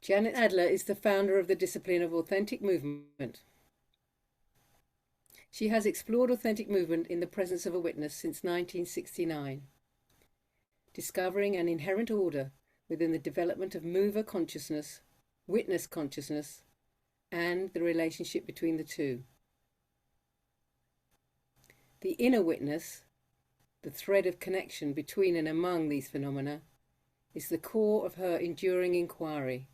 Janet Adler is the founder of the discipline of authentic movement. She has explored authentic movement in the presence of a witness since 1969, discovering an inherent order within the development of mover consciousness, witness consciousness, and the relationship between the two. The inner witness, the thread of connection between and among these phenomena, is the core of her enduring inquiry.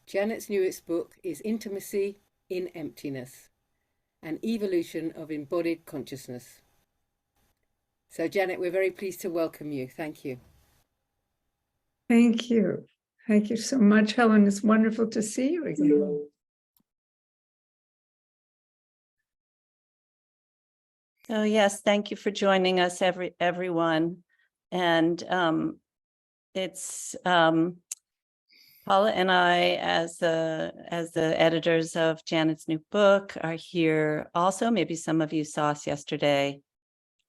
Janet's newest book is Intimacy in Emptiness, an evolution of embodied consciousness. So Janet, we're very pleased to welcome you. Thank you. Thank you. Thank you so much, Helen. It's wonderful to see you again. So yes, thank you for joining us, everyone. And it's Paula and I, as the editors of Janet's new book, are here also. Maybe some of you saw us yesterday.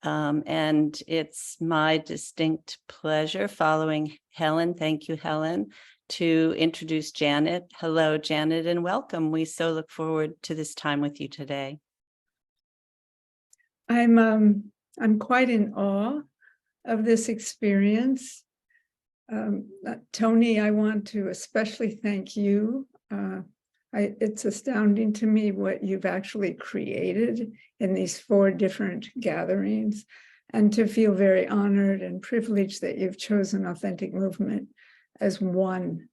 And it's my distinct pleasure, following Helen, thank you, Helen, to introduce Janet. Hello, Janet, and welcome. We so look forward to this time with you today. I'm quite in awe of this experience. Tony, I want to especially thank you. It's astounding to me what you've actually created in these 4 different gatherings, and to feel very honored and privileged that you've chosen authentic movement as one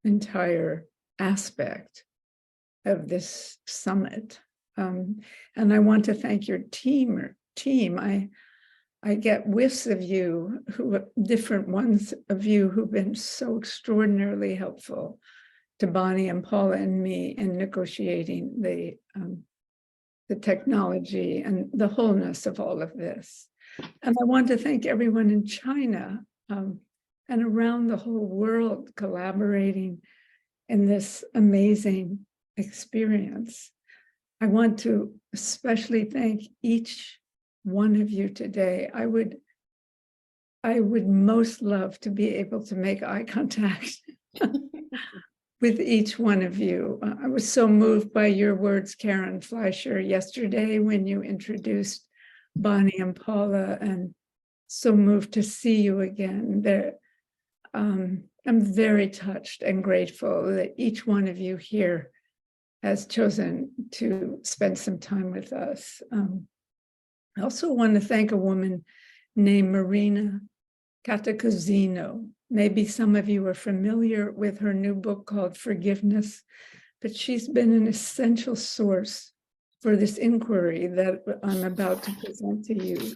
entire aspect of this summit. And I want to thank your team. I get whiffs of you, different ones of you who've been so extraordinarily helpful to Bonnie and Paula and me in negotiating the technology and the wholeness of all of this. And I want to thank everyone in China and around the whole world collaborating in this amazing experience. I want to especially thank each one of you today. I would most love to be able to make eye contact with each one of you. I was so moved by your words, Karen Fleischer, yesterday when you introduced Bonnie and Paula, and so moved to see you again. I'm very touched and grateful that each one of you here has chosen to spend some time with us. I also want to thank a woman named Marina Catacuzino. Maybe some of you are familiar with her new book called Forgiveness, but she's been an essential source for this inquiry that I'm about to present to you.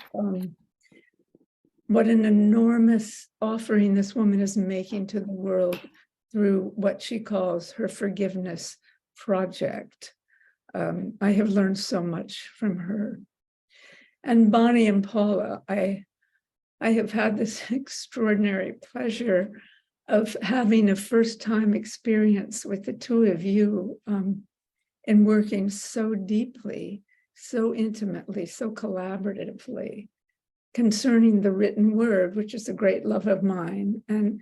What an enormous offering this woman is making to the world through what she calls her forgiveness project. I have learned so much from her. And Bonnie and Paula, I have had this extraordinary pleasure of having a first-time experience with the two of you in working so deeply, so intimately, so collaboratively concerning the written word, which is a great love of mine. And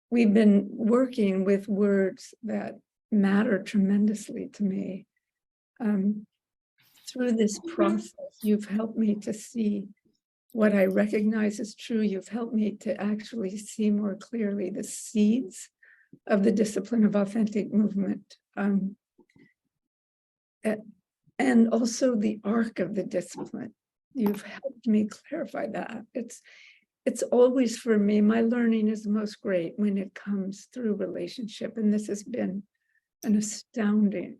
we've been working with words that matter tremendously to me. Through this process, you've helped me to see what I recognize as true. You've helped me to actually see more clearly the seeds of the discipline of authentic movement, and also the arc of the discipline. You've helped me clarify that. It's always, for me, my learning is most great when it comes through relationship, and this has been an astounding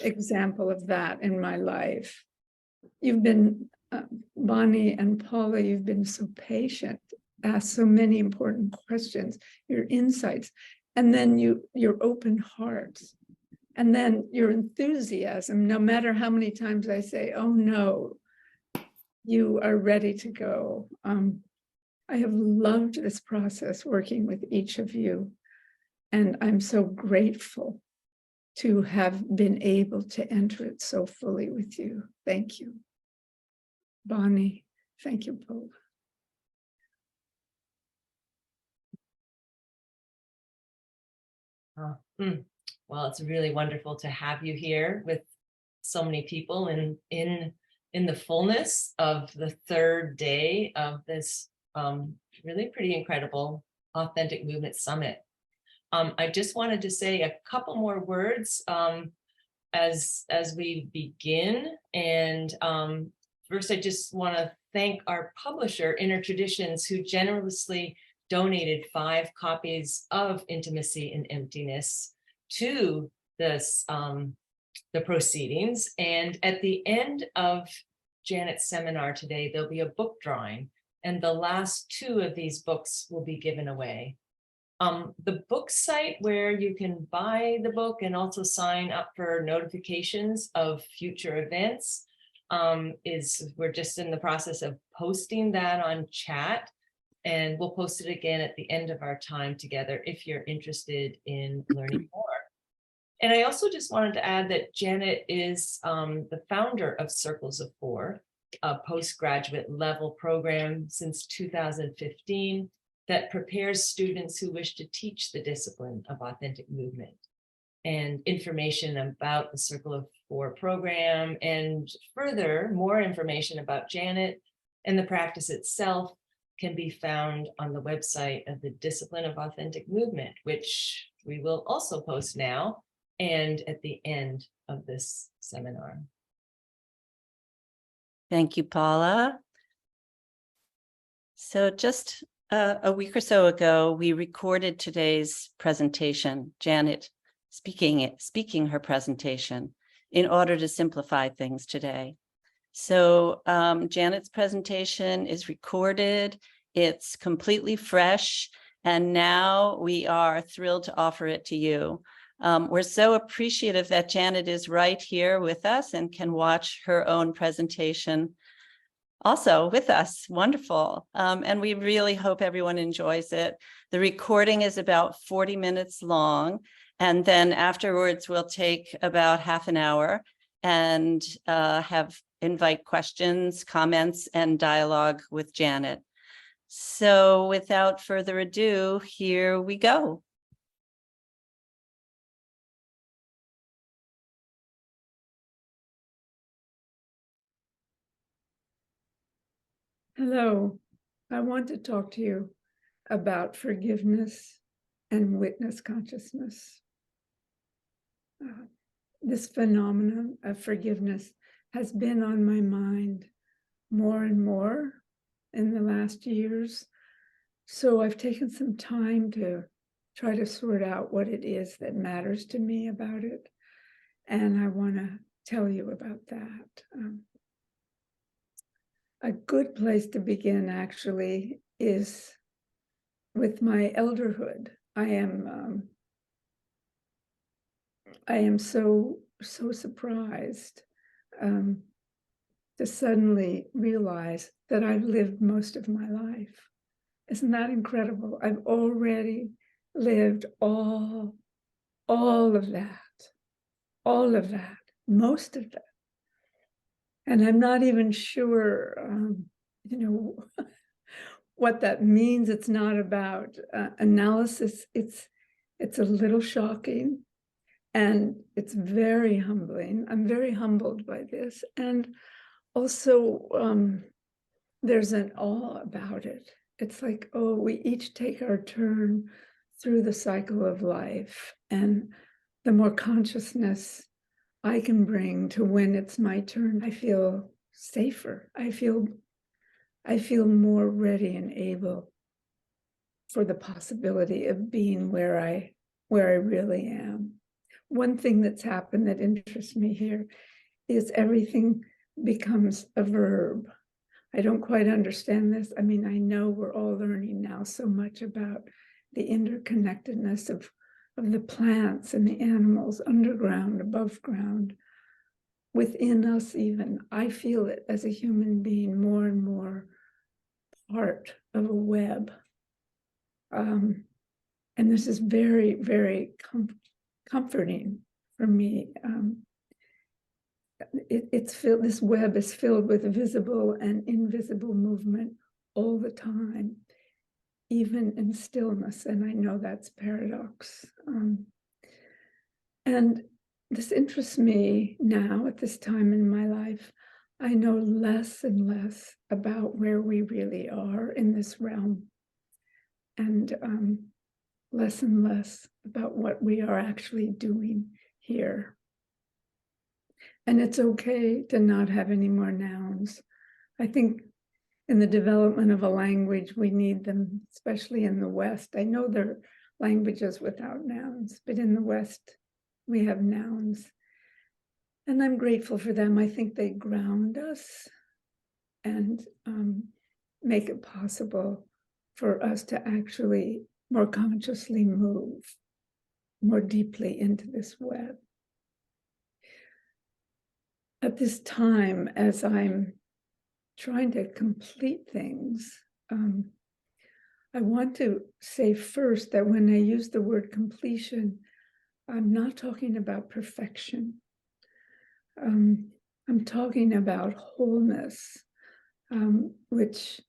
example of that in my life. You've been, Bonnie and Paula, you've been so patient, asked so many important questions, your insights, and then your open hearts, and then your enthusiasm. No matter how many times I say, oh no, you are ready to go. I have loved this process working with each of you, and I'm so grateful to have been able to enter it so fully with you. Thank you. Bonnie, thank you, Paula. Well, it's really wonderful to have you here with so many people in the fullness of the third day of this really pretty incredible Authentic Movement Summit. I just wanted to say a couple more words as we begin. And first, I just want to thank our publisher, Inner Traditions, who generously donated 5 copies of Intimacy and Emptiness to this the proceedings. And at the end of Janet's seminar today, there'll be a book drawing, and the last 2 of these books will be given away. The book site where you can buy the book and also sign up for notifications of future events we're just in the process of posting that on chat, and we'll post it again at the end of our time together if you're interested in learning more. And I also just wanted to add that Janet is the founder of Circles of 4, a postgraduate level program since 2015 that prepares students who wish to teach the discipline of authentic movement. And information about the Circle of 4 program, and further, more information about Janet and the practice itself, can be found on the website of the Discipline of Authentic Movement, which we will also post now and at the end of this seminar. Thank you, Paula. So just a week or so ago, we recorded today's presentation, Janet speaking her presentation, in order to simplify things today. So Janet's presentation is recorded, it's completely fresh, and now we are thrilled to offer it to you. We're so appreciative that Janet is right here with us and can watch her own presentation also with us. Wonderful. And we really hope everyone enjoys it. The recording is about 40 minutes long, and then afterwards we'll take about half an hour and invite questions, comments, and dialogue with Janet. So without further ado, here we go. Hello, I want to talk to you about forgiveness and witness consciousness. This phenomenon of forgiveness has been on my mind more and more in the last years. So I've taken some time to try to sort out what it is that matters to me about it. And I want to tell you about that. A good place to begin, actually, is with my elderhood. I am so surprised to suddenly realize that I've lived most of my life. Isn't that incredible? I've already lived all of that, most of that. And I'm not even sure, what that means. It's not about analysis. It's a little shocking, and it's very humbling. I'm very humbled by this. And also, there's an awe about it. It's like, oh, we each take our turn through the cycle of life. And the more consciousness I can bring to when it's my turn, I feel safer. I feel more ready and able for the possibility of being where I really am. One thing that's happened that interests me here is everything becomes a verb. I don't quite understand this. I mean, I know we're all learning now so much about the interconnectedness of the plants and the animals, underground, above ground, within us even. I feel it as a human being more and more part of a web. And this is very, very comforting for me. This web is filled with visible and invisible movement all the time, even in stillness. And I know that's paradox. And this interests me now at this time in my life. I know less and less about where we really are in this realm, and less and less about what we are actually doing here. And it's okay to not have any more nouns. I think in the development of a language, we need them, especially in the West. I know there are languages without nouns, but in the West, we have nouns. And I'm grateful for them. I think they ground us and make it possible for us to actually more consciously move more deeply into this web. At this time, as I'm trying to complete things, I want to say first that when I use the word completion, I'm not talking about perfection. I'm talking about wholeness, which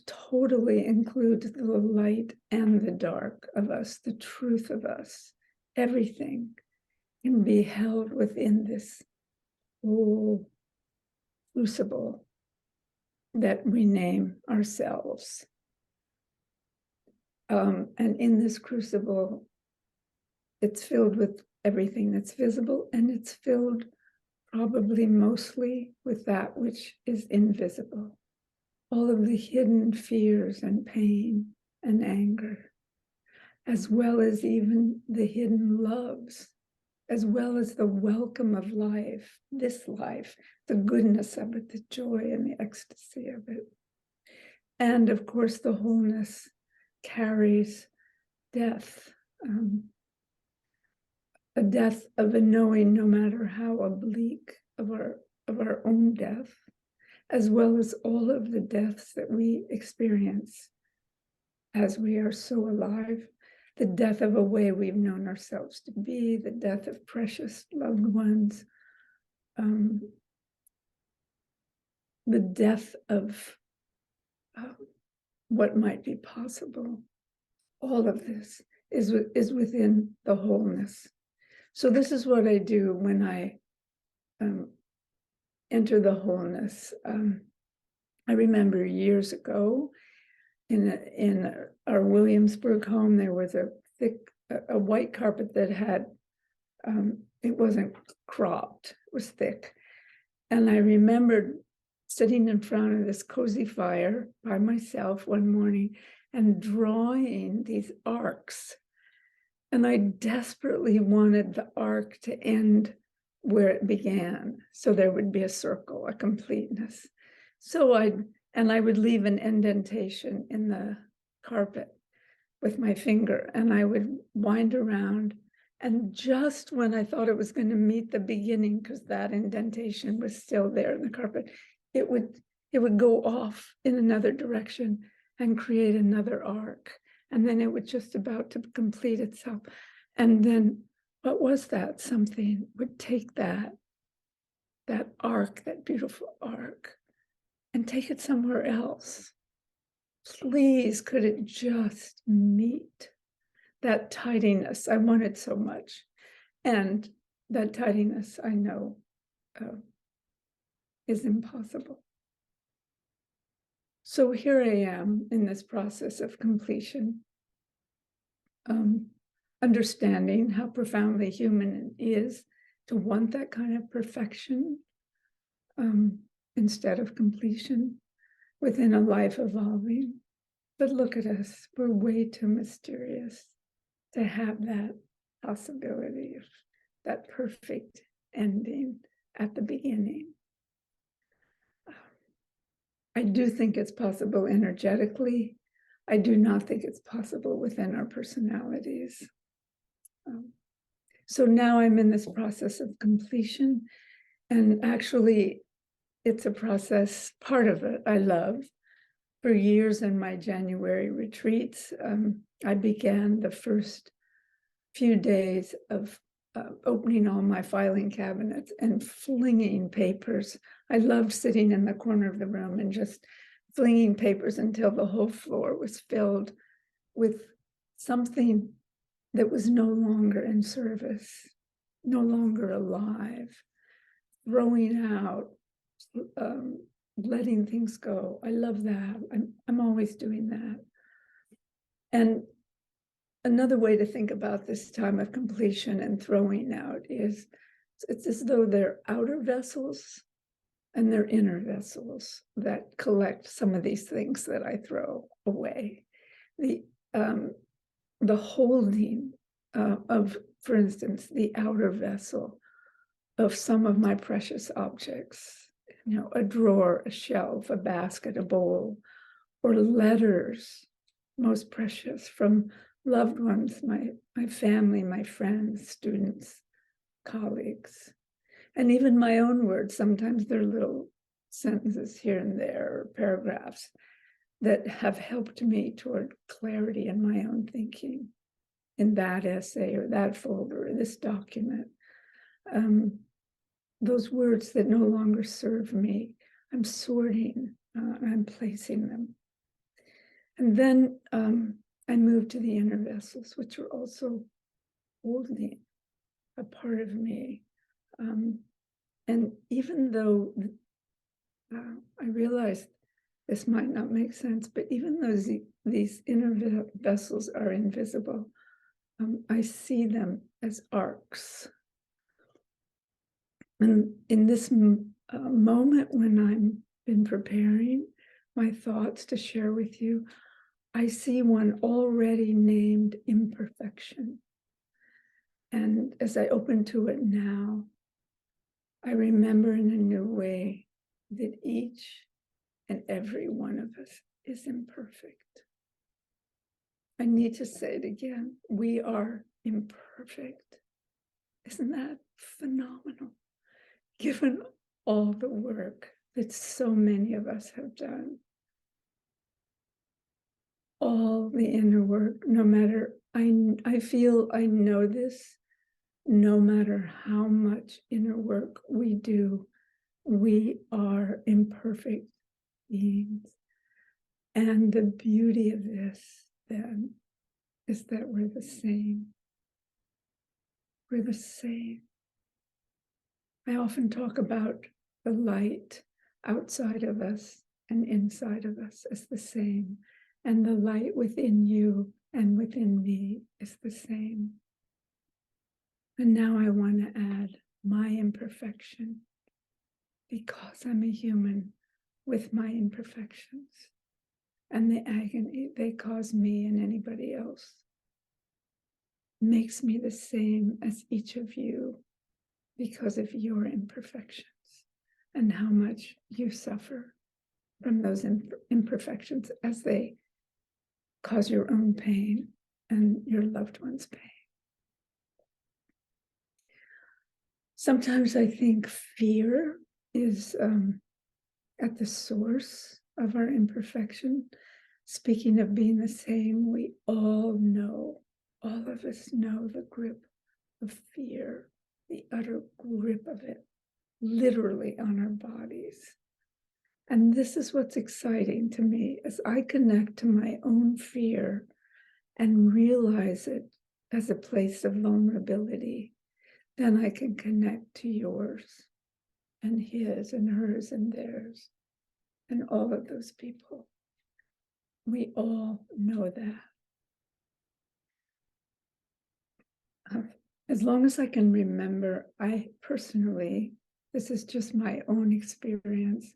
totally includes the light and the dark of us, the truth of us. Everything can be held within this whole crucible that we name ourselves. And in this crucible, it's filled with everything that's visible, and it's filled probably mostly with that which is invisible. All of the hidden fears and pain and anger, as well as even the hidden loves, as well as the welcome of life, this life, the goodness of it, the joy and the ecstasy of it. And of course, the wholeness carries death, a death of a knowing, no matter how oblique, of our own death, as well as all of the deaths that we experience as we are so alive. The death of a way we've known ourselves to be, the death of precious loved ones, the death of what might be possible. All of this is within the wholeness. So this is what I do when I enter the wholeness. I remember years ago in our Williamsburg home, there was a white carpet that had, it wasn't cropped, it was thick. And I remembered sitting in front of this cozy fire by myself one morning and drawing these arcs. And I desperately wanted the arc to end where it began. So there would be a circle, a completeness. So I would leave an indentation in the carpet with my finger, and I would wind around. And just when I thought it was going to meet the beginning, because that indentation was still there in the carpet, it would go off in another direction and create another arc. And then it was just about to complete itself. And then what was that? Something would take that arc, that beautiful arc, and take it somewhere else. Please, could it just meet that tidiness I wanted so much? And that tidiness, I know, is impossible. So here I am in this process of completion, understanding how profoundly human it is to want that kind of perfection instead of completion within a life evolving. But look at us, we're way too mysterious to have that possibility of that perfect ending at the beginning. I do think it's possible energetically. I do not think it's possible within our personalities. So now I'm in this process of completion, and actually it's a process, part of it I love. For years in my January retreats, I began the first few days of opening all my filing cabinets and flinging papers. I loved sitting in the corner of the room and just flinging papers until the whole floor was filled with something that was no longer in service, no longer alive, throwing out, letting things go. I love that. I'm always doing that. And another way to think about this time of completion and throwing out is it's as though they're outer vessels and they're inner vessels that collect some of these things that I throw away. The holding of, for instance, the outer vessel of some of my precious objects, you know, a drawer, a shelf, a basket, a bowl, or letters, most precious, from loved ones, my family, my friends, students, colleagues, and even my own words. Sometimes they're little sentences here and there, or paragraphs that have helped me toward clarity in my own thinking, in that essay or that folder or this document. Those words that no longer serve me, I'm sorting, I'm placing them. And then I moved to the inner vessels, which are also holding a part of me. And even though I realized this might not make sense, but even though these inner vessels are invisible, I see them as arcs. And in this moment when I've been preparing my thoughts to share with you, I see one already named imperfection. And as I open to it now, I remember in a new way that each and every one of us is imperfect. I need to say it again. We are imperfect. Isn't that phenomenal? Given all the work that so many of us have done, all the inner work, no matter, I feel I know this, no matter how much inner work we do, we are imperfect beings. And the beauty of this, then, is that we're the same. We're the same. I often talk about the light outside of us and inside of us as the same, and the light within you and within me is the same. And now I want to add my imperfection, because I'm a human with my imperfections and the agony they cause me and anybody else makes me the same as each of you because of your imperfections and how much you suffer from those imperfections as they cause your own pain and your loved one's pain. Sometimes I think fear is at the source of our imperfection. Speaking of being the same, we all know, all of us know the grip of fear, the utter grip of it, literally on our bodies. And this is what's exciting to me as I connect to my own fear and realize it as a place of vulnerability. Then I can connect to yours and his and hers and theirs and all of those people. We all know that. As long as I can remember, I personally, this is just my own experience,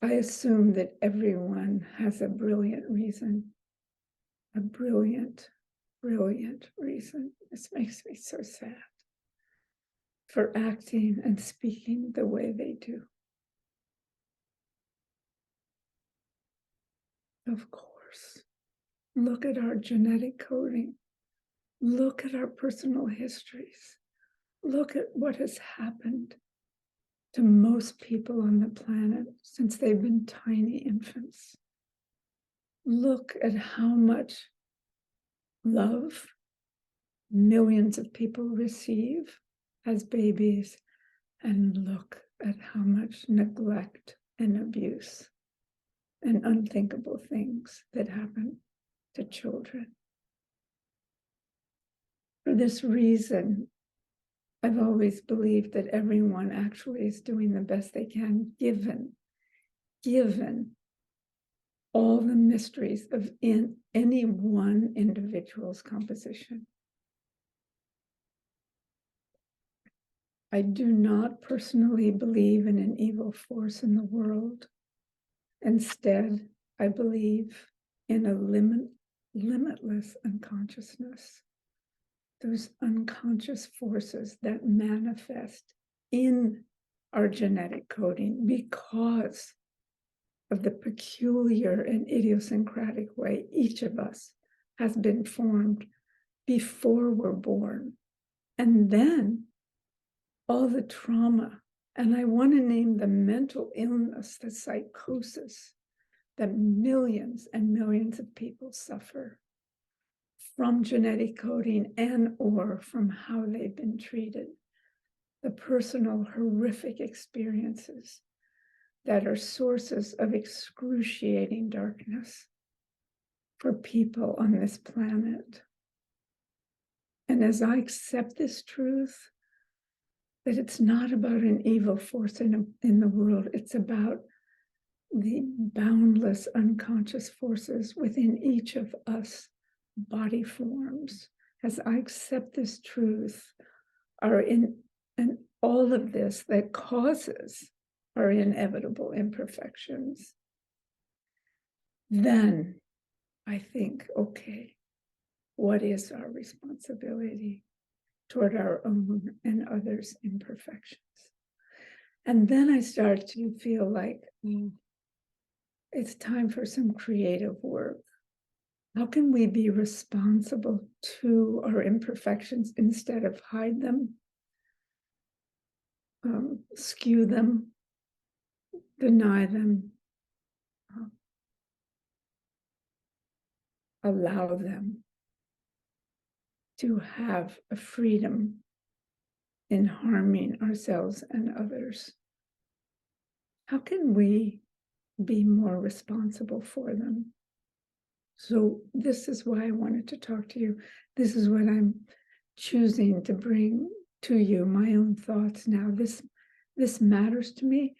I assume that everyone has a brilliant reason, a brilliant, brilliant reason. This makes me so sad, for acting and speaking the way they do. Of course, look at our genetic coding. Look at our personal histories. Look at what has happened to most people on the planet since they've been tiny infants. Look at how much love millions of people receive as babies, and look at how much neglect and abuse and unthinkable things that happen to children. For this reason, I've always believed that everyone actually is doing the best they can, given all the mysteries of any one individual's composition. I do not personally believe in an evil force in the world. Instead, I believe in a limitless unconsciousness, those unconscious forces that manifest in our genetic coding because of the peculiar and idiosyncratic way each of us has been formed before we're born. And then all the trauma, and I want to name the mental illness, the psychosis that millions and millions of people suffer from genetic coding and or from how they've been treated, the personal horrific experiences that are sources of excruciating darkness for people on this planet. And as I accept this truth, that it's not about an evil force in the world, it's about the boundless unconscious forces within each of us body forms. As I accept this truth, are in and all of this that causes our inevitable imperfections, then I think, okay, what is our responsibility toward our own and others' imperfections? And then I start to feel like it's time for some creative work. How can we be responsible to our imperfections instead of hide them, skew them, deny them, allow them to have a freedom in harming ourselves and others? How can we be more responsible for them? So this is why I wanted to talk to you. This is what I'm choosing to bring to you, my own thoughts now. This matters to me.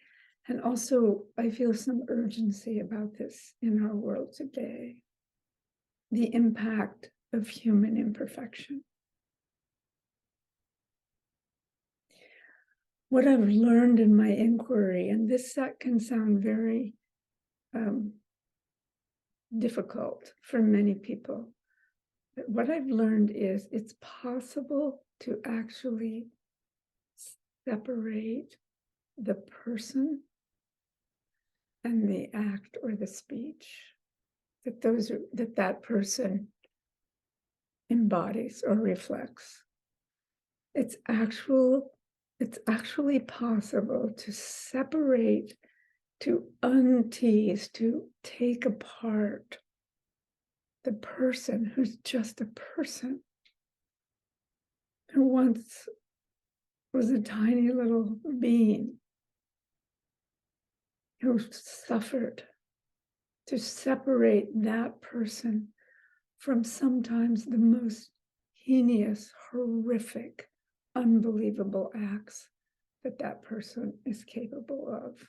And also, I feel some urgency about this in our world today. The impact of human imperfection. What I've learned in my inquiry, and this can sound very difficult for many people, but what I've learned is it's possible to actually separate the person and the act or the speech that person embodies or reflects. It's actually possible to separate, to untease, to take apart the person who's just a person, who once was a tiny little being who suffered, to separate that person from sometimes the most heinous, horrific, unbelievable acts that person is capable of.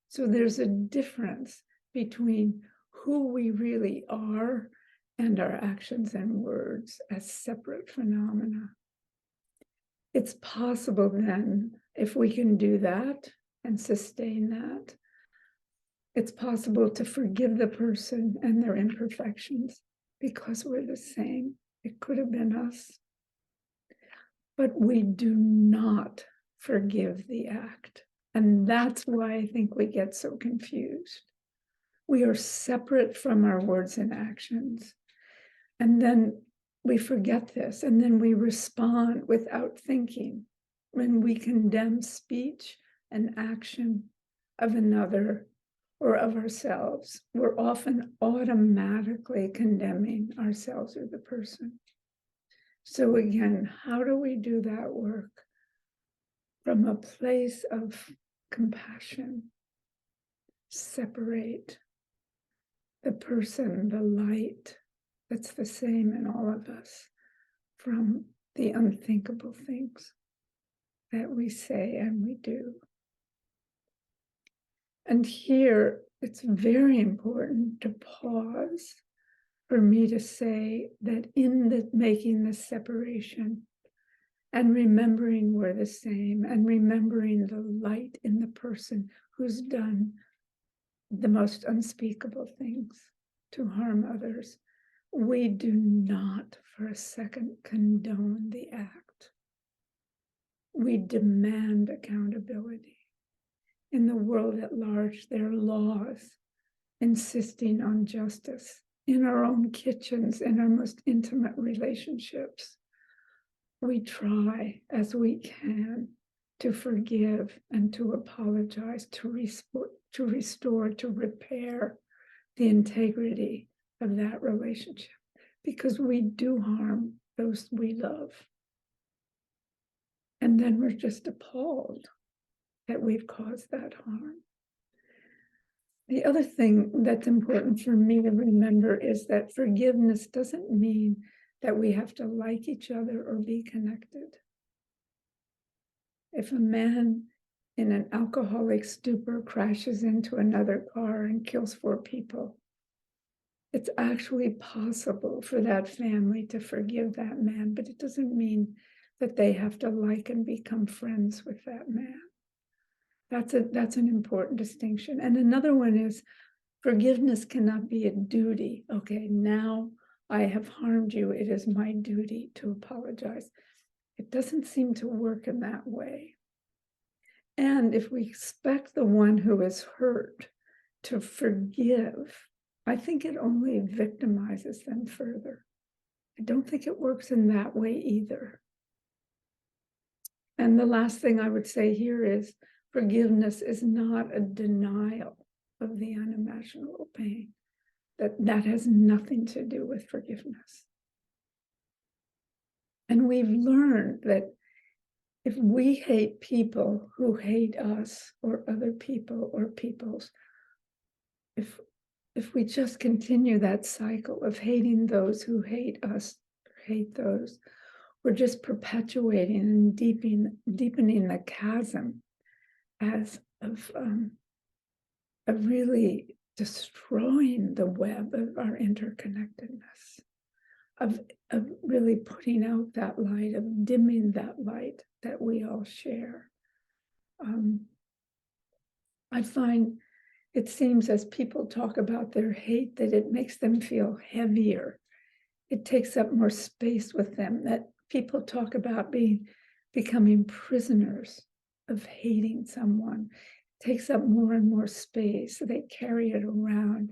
So there's a difference between who we really are and our actions and words as separate phenomena. It's possible then, if we can do that and sustain that, it's possible to forgive the person and their imperfections because we're the same. It could have been us. But we do not forgive the act. And that's why I think we get so confused. We are separate from our words and actions. And then we forget this, and then we respond without thinking. When we condemn speech and action of another or of ourselves, we're often automatically condemning ourselves or the person. So again, how do we do that work? From a place of compassion, separate the person, the light that's the same in all of us, from the unthinkable things that we say and we do. And here it's very important to pause for me to say that in the making this separation and remembering we're the same and remembering the light in the person who's done the most unspeakable things to harm others, we do not for a second condone the act. We demand accountability. In the world at large, there are laws insisting on justice in our own kitchens, in our most intimate relationships. We try as we can to forgive and to apologize, to restore, to repair the integrity of that relationship, because we do harm those we love. And then we're just appalled that we've caused that harm. The other thing that's important for me to remember is that forgiveness doesn't mean that we have to like each other or be connected. If a man in an alcoholic stupor crashes into another car and kills 4 people, it's actually possible for that family to forgive that man, but it doesn't mean that they have to like and become friends with that man. That's an important distinction. And another one is forgiveness cannot be a duty. Okay, now I have harmed you. It is my duty to apologize. It doesn't seem to work in that way. And if we expect the one who is hurt to forgive, I think it only victimizes them further. I don't think it works in that way either. And the last thing I would say here is forgiveness is not a denial of the unimaginable pain. That has nothing to do with forgiveness. And we've learned that if we hate people who hate us or other people or peoples, if we just continue that cycle of hating those who hate us, hate those, we're just perpetuating and deepening the chasm of really destroying the web of our interconnectedness, of really putting out that light, of dimming that light that we all share. I find it seems as people talk about their hate that it makes them feel heavier. It takes up more space with them, that people talk about becoming prisoners of hating someone. It takes up more and more space. They carry it around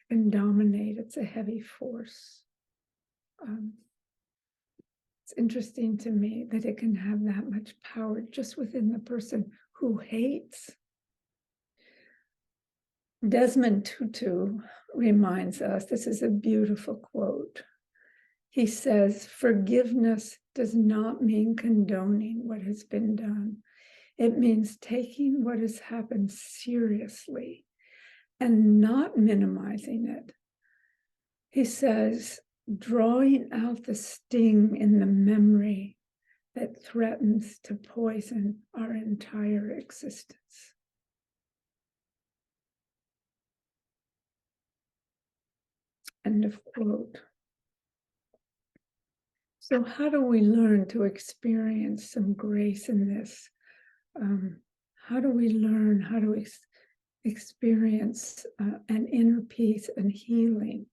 and dominate. It's a heavy force. It's interesting to me that it can have that much power just within the person who hates. Desmond Tutu reminds us, this is a beautiful quote. He says, forgiveness does not mean condoning what has been done. It means taking what has happened seriously and not minimizing it. He says, drawing out the sting in the memory that threatens to poison our entire existence. End of quote. So how do we learn to experience some grace in this? How do we learn how to experience an inner peace and healing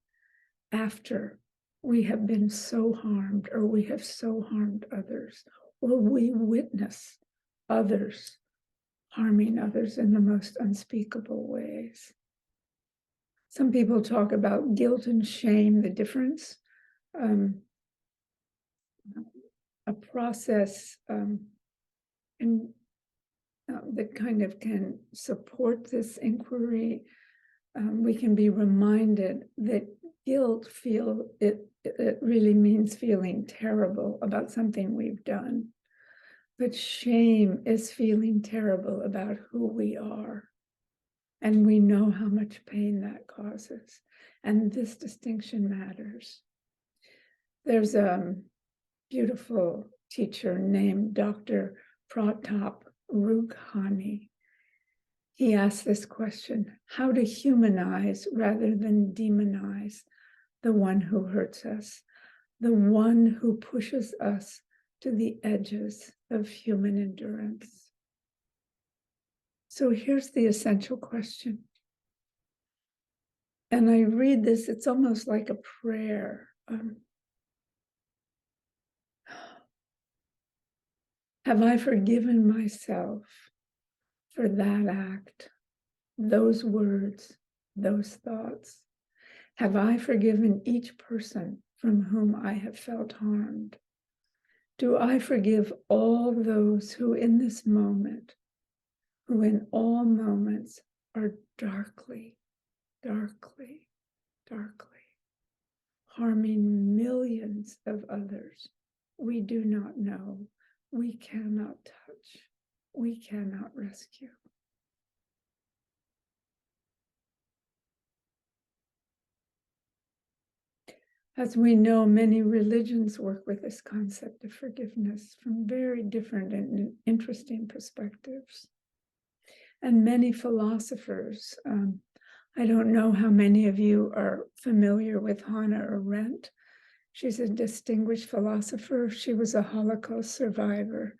after we have been so harmed, or we have so harmed others, or we witness others harming others in the most unspeakable ways? Some people talk about guilt and shame, the difference. A process that kind of can support this inquiry. We can be reminded that guilt it really means feeling terrible about something we've done. But shame is feeling terrible about who we are. And we know how much pain that causes. And this distinction matters. There's a beautiful teacher named Dr. Pratap Rughani. He asked this question: how to humanize rather than demonize the one who hurts us, the one who pushes us to the edges of human endurance. So here's the essential question. And I read this, it's almost like a prayer. Have I forgiven myself for that act, those words, those thoughts? Have I forgiven each person from whom I have felt harmed? Do I forgive all those who in this moment, who in all moments are darkly, darkly, darkly harming millions of others we do not know, we cannot touch, we cannot rescue? As we know, many religions work with this concept of forgiveness from very different and interesting perspectives. And many philosophers, I don't know how many of you are familiar with Hannah Arendt. She's a distinguished philosopher. She was a Holocaust survivor.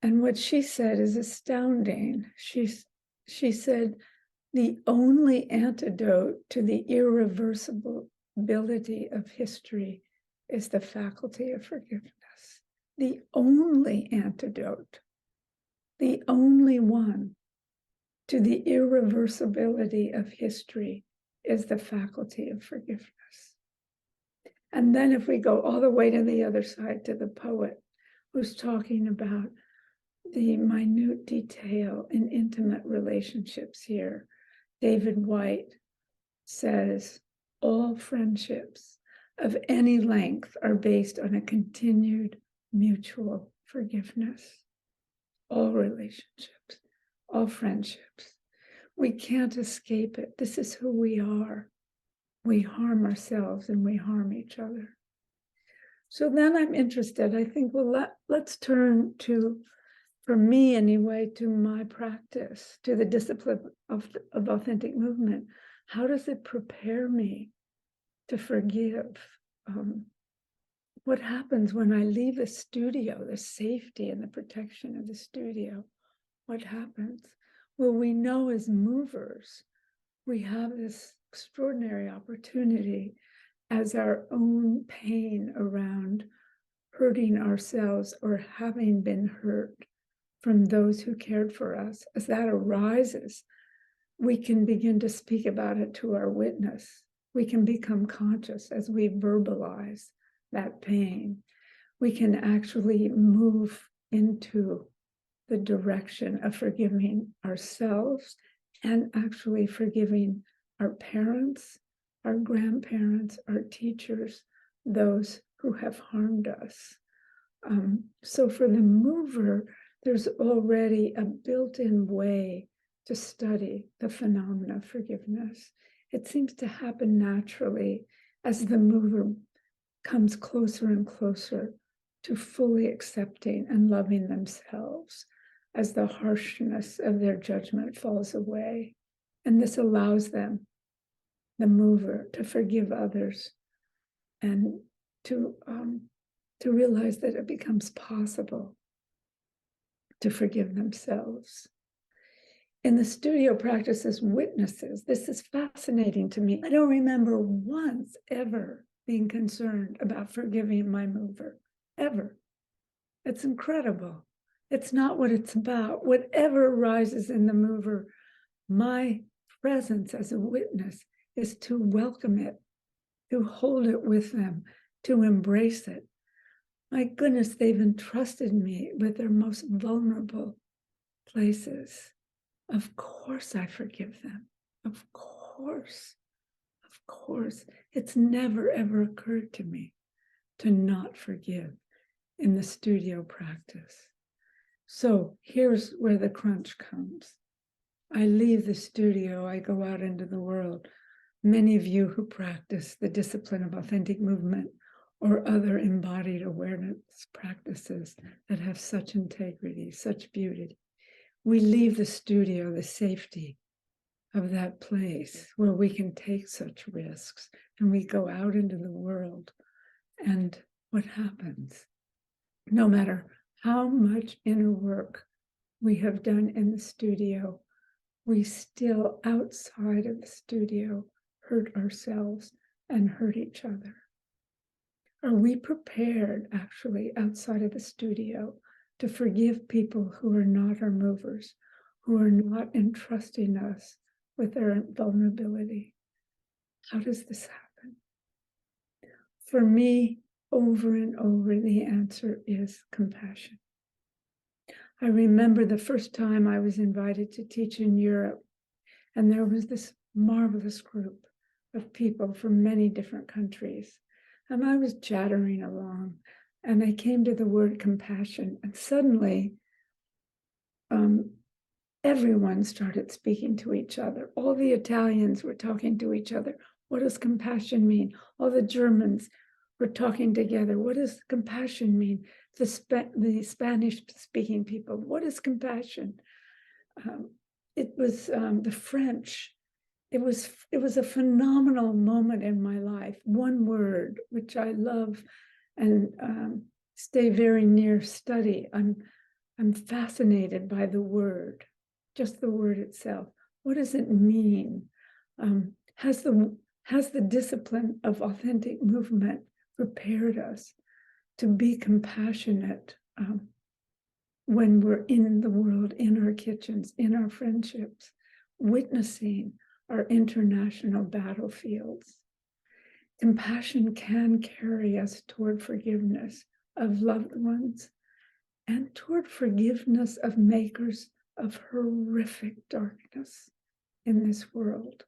And what she said is astounding. She said, the only antidote to the irreversibility of history is the faculty of forgiveness. The only antidote, the only one to the irreversibility of history is the faculty of forgiveness. And then if we go all the way to the other side, to the poet who's talking about the minute detail in intimate relationships here, David White says, all friendships of any length are based on a continued mutual forgiveness. All relationships, all friendships. We can't escape it. This is who we are. We harm ourselves and we harm each other. So then I'm interested, I think, well, let's turn to, for me anyway, to my practice, to the discipline of authentic movement. How does it prepare me to forgive? What happens when I leave the studio, the safety and the protection of the studio? What happens? Well, we know as movers, we have this extraordinary opportunity as our own pain around hurting ourselves or having been hurt from those who cared for us, as that arises, we can begin to speak about it to our witness. We can become conscious as we verbalize that pain. We can actually move into the direction of forgiving ourselves and actually forgiving our parents, our grandparents, our teachers, those who have harmed us. So for the mover, there's already a built-in way to study the phenomena of forgiveness. It seems to happen naturally as the mover comes closer and closer to fully accepting and loving themselves as the harshness of their judgment falls away. And this allows them, the mover, to forgive others and to realize that it becomes possible to forgive themselves. In the studio practice as witnesses, this is fascinating to me. I don't remember once ever being concerned about forgiving my mover, ever. It's incredible. It's not what it's about. Whatever arises in the mover, my presence as a witness is to welcome it, to hold it with them, to embrace it. My goodness, they've entrusted me with their most vulnerable places. Of course I forgive them. Of course. Of course. It's never, ever occurred to me to not forgive in the studio practice. So here's where the crunch comes. I leave the studio, I go out into the world. Many of you who practice the discipline of authentic movement or other embodied awareness practices that have such integrity, such beauty. We leave the studio, the safety of that place where we can take such risks, and we go out into the world. And what happens? No matter how much inner work we have done in the studio, we still, outside of the studio, hurt ourselves and hurt each other. Are we prepared, actually, outside of the studio, to forgive people who are not our movers, who are not entrusting us with their vulnerability? How does this happen? For me, over and over, the answer is compassion. I remember the first time I was invited to teach in Europe, and there was this marvelous group of people from many different countries. And I was chattering along, and I came to the word compassion, and suddenly everyone started speaking to each other. All the Italians were talking to each other. What does compassion mean? All the Germans were talking together. What does compassion mean? The Spanish-speaking people. What is compassion? It was the French. It was a phenomenal moment in my life. One word, which I love and stay very near study. I'm fascinated by the word, just the word itself. What does it mean? Has the discipline of authentic movement prepared us to be compassionate when we're in the world, in our kitchens, in our friendships, witnessing our international battlefields? Compassion can carry us toward forgiveness of loved ones and toward forgiveness of makers of horrific darkness in this world.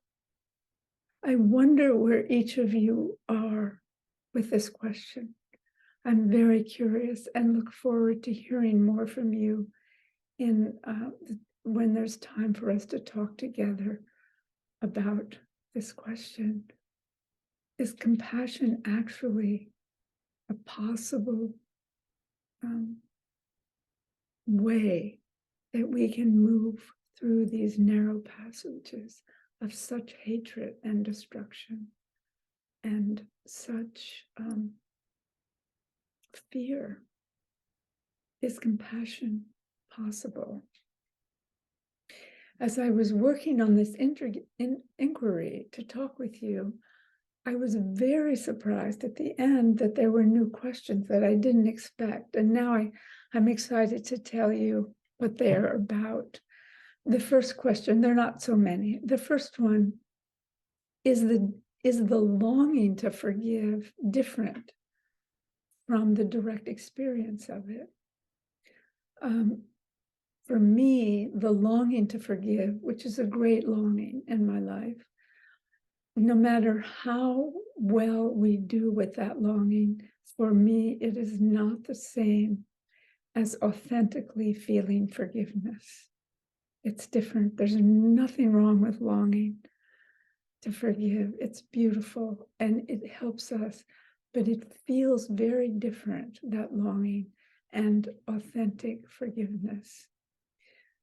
I wonder where each of you are with this question. I'm very curious and look forward to hearing more from you when there's time for us to talk together about this question. Is compassion actually a possible way that we can move through these narrow passages of such hatred and destruction and such fear? Is compassion possible? As I was working on this inquiry to talk with you, I was very surprised at the end that there were new questions that I didn't expect. And now I'm excited to tell you what they're about. The first question, there are not so many. The first one, is the longing to forgive different from the direct experience of it? For me, the longing to forgive, which is a great longing in my life, no matter how well we do with that longing, for me, it is not the same as authentically feeling forgiveness. It's different. There's nothing wrong with longing to forgive. It's beautiful and it helps us, but it feels very different, that longing and authentic forgiveness.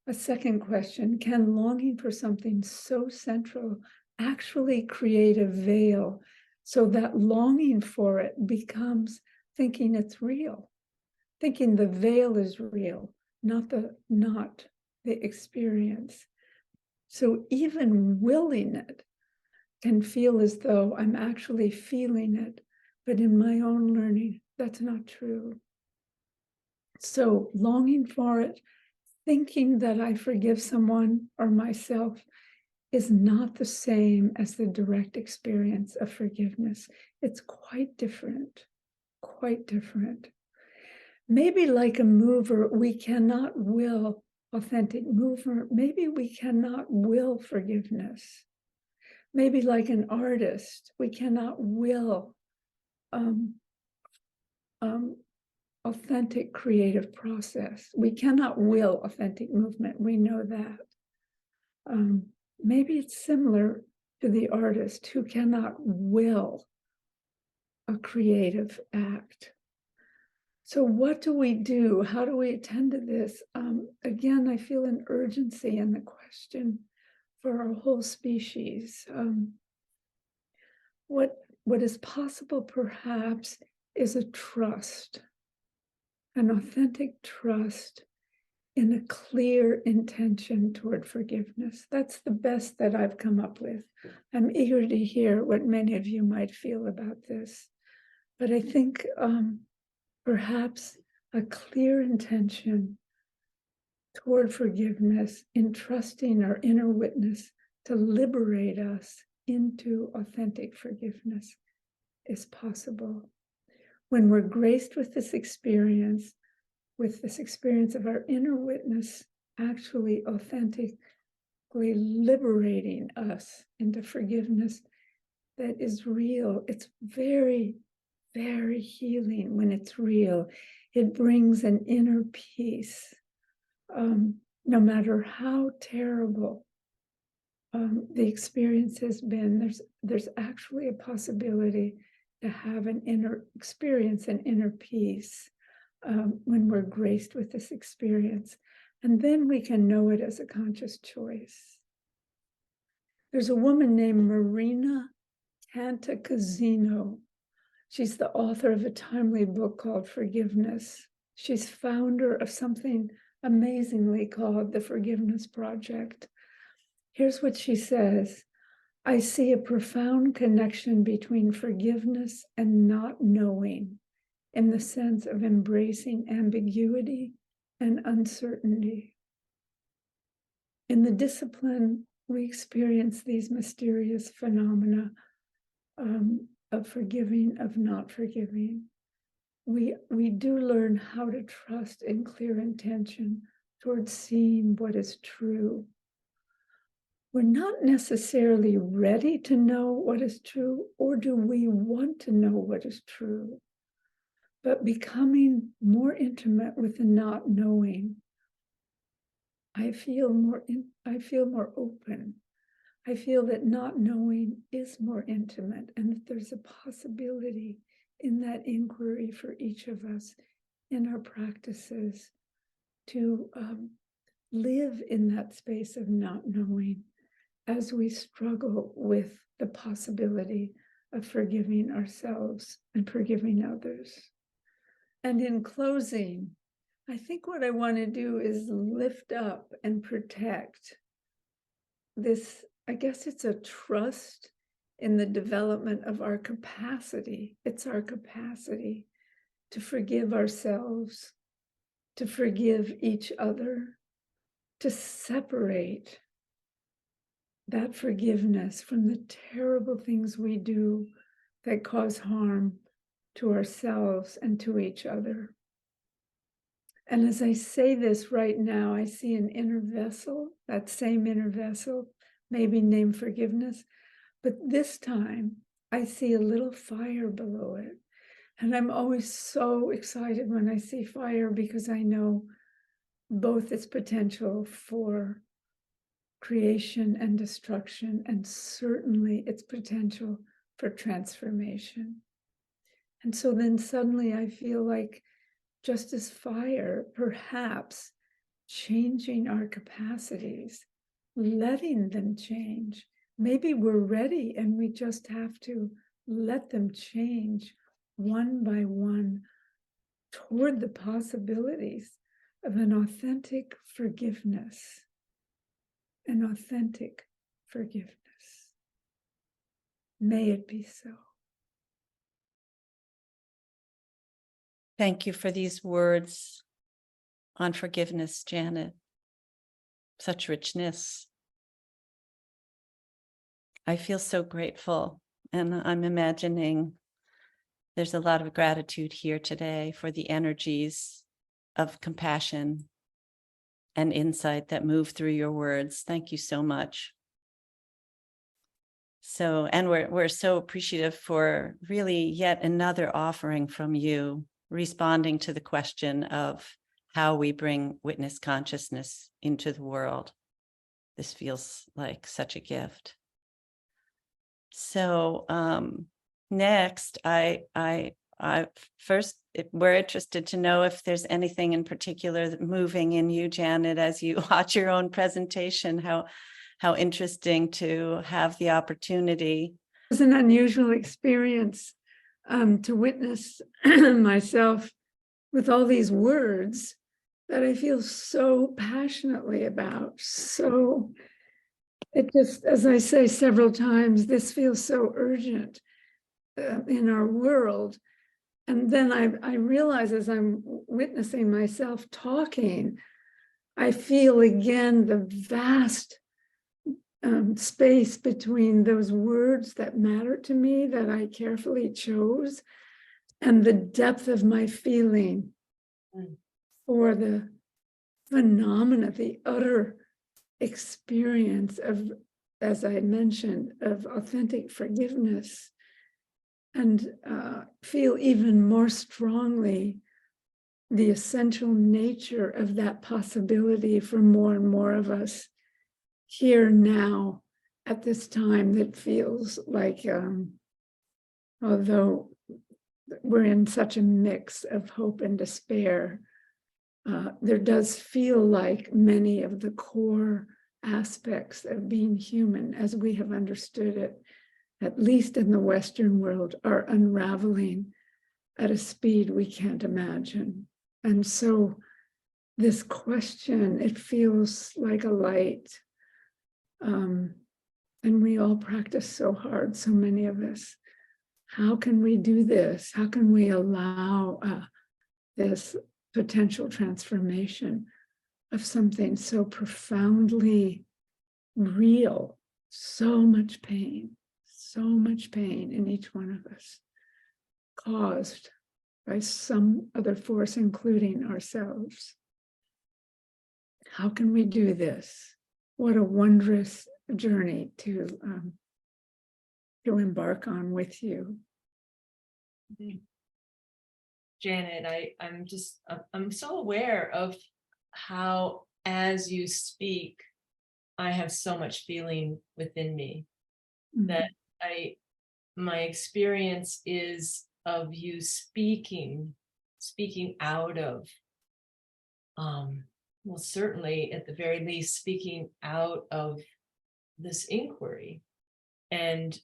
A second question, can longing for something so central actually create a veil so that longing for it becomes thinking it's real, thinking the veil is real, not the experience? So even willing it can feel as though I'm actually feeling it, but in my own learning, that's not true. So longing for it, thinking that I forgive someone or myself, is not the same as the direct experience of forgiveness. It's quite different, quite different. Maybe like a mover, we cannot will authentic movement. Maybe we cannot will forgiveness. Maybe like an artist, we cannot will authentic creative process. We cannot will authentic movement. We know that. Maybe it's similar to the artist who cannot will a creative act. So what do we do? How do we attend to this? Again, I feel an urgency in the question for our whole species. What is possible perhaps is a trust, an authentic trust in a clear intention toward forgiveness. That's the best that I've come up with. I'm eager to hear what many of you might feel about this. But I think perhaps a clear intention toward forgiveness, entrusting our inner witness to liberate us into authentic forgiveness is possible. When we're graced with this experience of our inner witness actually authentically liberating us into forgiveness that is real. It's very, very healing when it's real. It brings an inner peace. No matter how terrible the experience has been, there's actually a possibility to have an inner experience, an inner peace when we're graced with this experience. And then we can know it as a conscious choice. There's a woman named Marina Cantacuzino. She's the author of a timely book called Forgiveness. She's founder of something amazingly called the Forgiveness Project. Here's what she says. I see a profound connection between forgiveness and not knowing, in the sense of embracing ambiguity and uncertainty. In the discipline, we experience these mysterious phenomena of forgiving, of not forgiving. We do learn how to trust in clear intention towards seeing what is true. We're not necessarily ready to know what is true, or do we want to know what is true? But becoming more intimate with the not knowing, I feel more open. I feel that not knowing is more intimate, and that there's a possibility in that inquiry for each of us in our practices to live in that space of not knowing as we struggle with the possibility of forgiving ourselves and forgiving others. And in closing, I think what I want to do is lift up and protect this, I guess it's a trust in the development of our capacity. It's our capacity to forgive ourselves, to forgive each other, to separate that forgiveness from the terrible things we do that cause harm to ourselves and to each other. And as I say this right now, I see an inner vessel, that same inner vessel, maybe named forgiveness, but this time I see a little fire below it. And I'm always so excited when I see fire, because I know both its potential for creation and destruction, and certainly its potential for transformation. And so then suddenly I feel like, just as fire, perhaps changing our capacities, letting them change. Maybe we're ready and we just have to let them change one by one toward the possibilities of an authentic forgiveness. An authentic forgiveness. May it be so. Thank you for these words on forgiveness, Janet. Such richness. I feel so grateful, and I'm imagining there's a lot of gratitude here today for the energies of compassion and insight that move through your words. Thank you so much. So, and we're so appreciative for really yet another offering from you, responding to the question of how we bring witness consciousness into the world. This feels like such a gift. So next, first, we're interested to know if there's anything in particular that moving in you, Janet, as you watch your own presentation, how interesting to have the opportunity. It was an unusual experience to witness myself with all these words that I feel so passionately about. So it just, as I say several times, this feels so urgent in our world. And then I realize as I'm witnessing myself talking, I feel again the vast space between those words that matter to me, that I carefully chose, and the depth of my feeling for the phenomena, the utter experience of, as I mentioned, of authentic forgiveness, and feel even more strongly the essential nature of that possibility for more and more of us here now at this time that feels like, although we're in such a mix of hope and despair, there does feel like many of the core aspects of being human as we have understood it, at least in the Western world, are unraveling at a speed we can't imagine. And so this question, it feels like a light. And we all practice so hard, so many of us. How can we do this? How can we allow this potential transformation of something so profoundly real, so much pain in each one of us, caused by some other force, including ourselves? How can we do this? What a wondrous journey to embark on with you. Janet, I'm so aware of how, as you speak, I have so much feeling within me that my experience is of you speaking out of, well, certainly at the very least, speaking out of this inquiry. And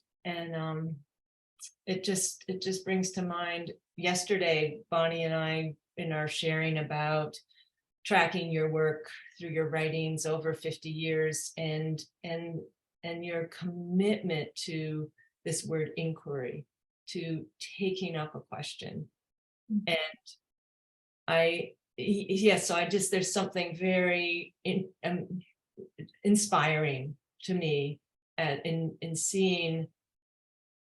it just brings to mind yesterday, Bonnie and I, in our sharing about tracking your work through your writings over 50 years and your commitment to this word inquiry, to taking up a question. And there's something very inspiring to me in seeing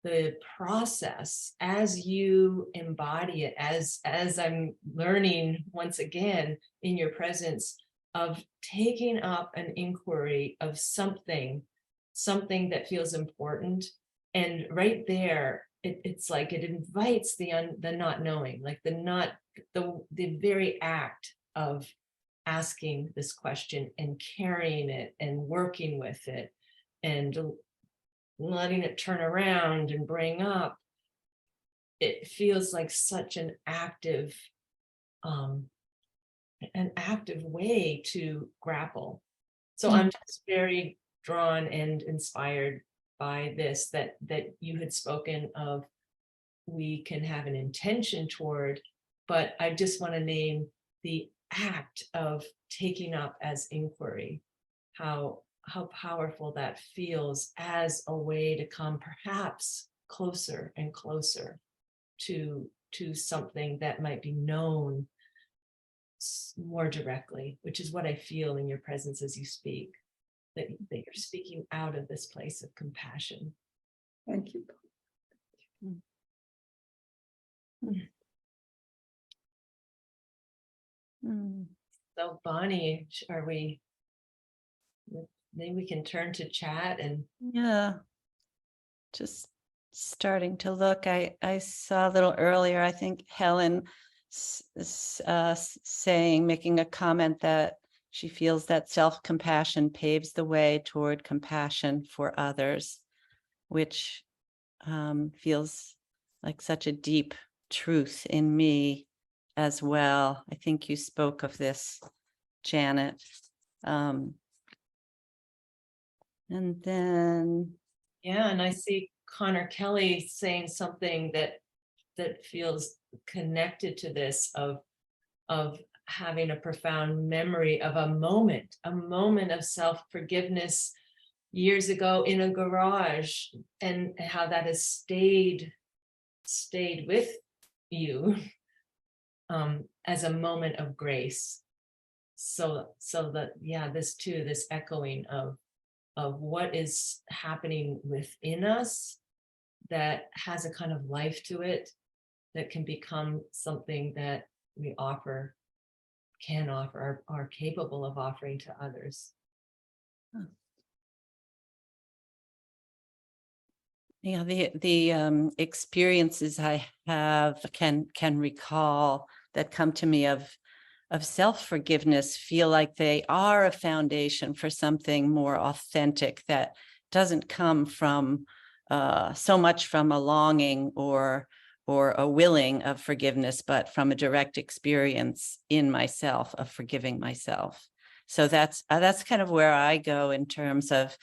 the process as you embody it, as I'm learning once again in your presence of taking up an inquiry of something that feels important. And right there, it's like it invites the not knowing, like the very act of asking this question and carrying it and working with it and letting it turn around and bring up. It feels like such an active way to grapple. So I'm just very drawn and inspired by this, that you had spoken of, we can have an intention toward, but I just want to name the act of taking up as inquiry, how powerful that feels as a way to come perhaps closer and closer to something that might be known more directly, which is what I feel in your presence as you speak, that you're speaking out of this place of compassion. Thank you. So Bonnie, maybe we can turn to chat and just starting to look. I saw a little earlier, I think Helen making a comment that she feels that self-compassion paves the way toward compassion for others, which feels like such a deep truth in me as well. I think you spoke of this, Janet. And then, Yeah, and I see Connor Kelly saying something that feels connected to this of having a profound memory of a moment of self-forgiveness years ago in a garage, and how that has stayed with you as a moment of grace. So that, yeah, this too, this echoing of what is happening within us that has a kind of life to it, that can become something that we can offer, are capable of offering to others. yeah, the experiences I have can recall that come to me of self-forgiveness feel like they are a foundation for something more authentic that doesn't come from so much from a longing or a willing of forgiveness, but from a direct experience in myself of forgiving myself. So that's kind of where I go in terms of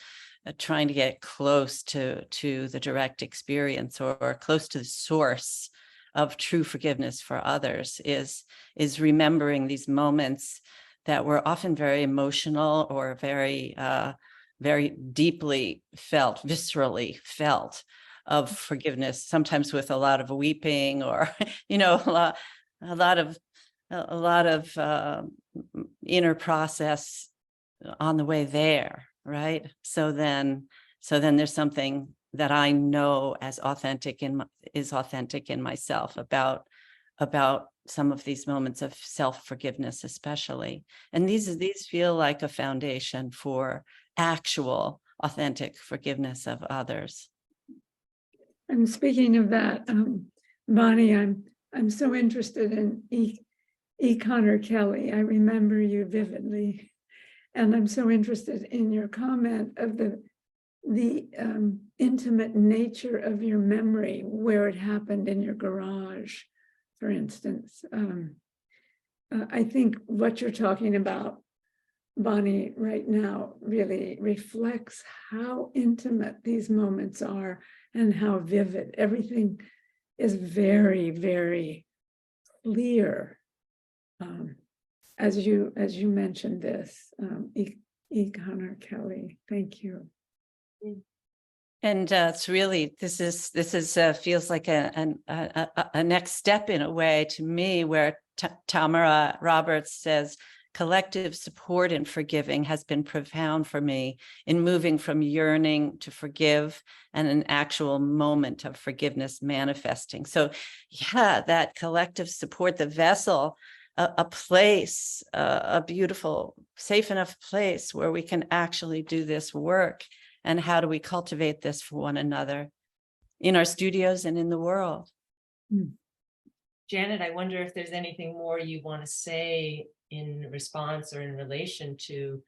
trying to get close to the direct experience or close to the source of true forgiveness for others, is remembering these moments that were often very emotional or very deeply felt, viscerally felt, of forgiveness, sometimes with a lot of weeping or a lot of inner process on the way there, right? So then there's something that I know is authentic in myself about some of these moments of self-forgiveness, especially. And these feel like a foundation for actual authentic forgiveness of others. And speaking of that, Bonnie, I'm so interested in E. Connor Kelly. I remember you vividly, and I'm so interested in your comment of the intimate nature of your memory, where it happened in your garage, for instance. I think what you're talking about, Bonnie, right now really reflects how intimate these moments are and how vivid. Everything is very, very clear. As you mentioned this, E. Connor Kelly, thank you. And it's really, this is feels like a next step in a way to me, where Tamara Roberts says, collective support in forgiving has been profound for me in moving from yearning to forgive and an actual moment of forgiveness manifesting. So yeah, that collective support, the vessel, a place, a beautiful, safe enough place where we can actually do this work. And how do we cultivate this for one another in our studios and in the world? Janet, I wonder if there's anything more you want to say in response or in relation to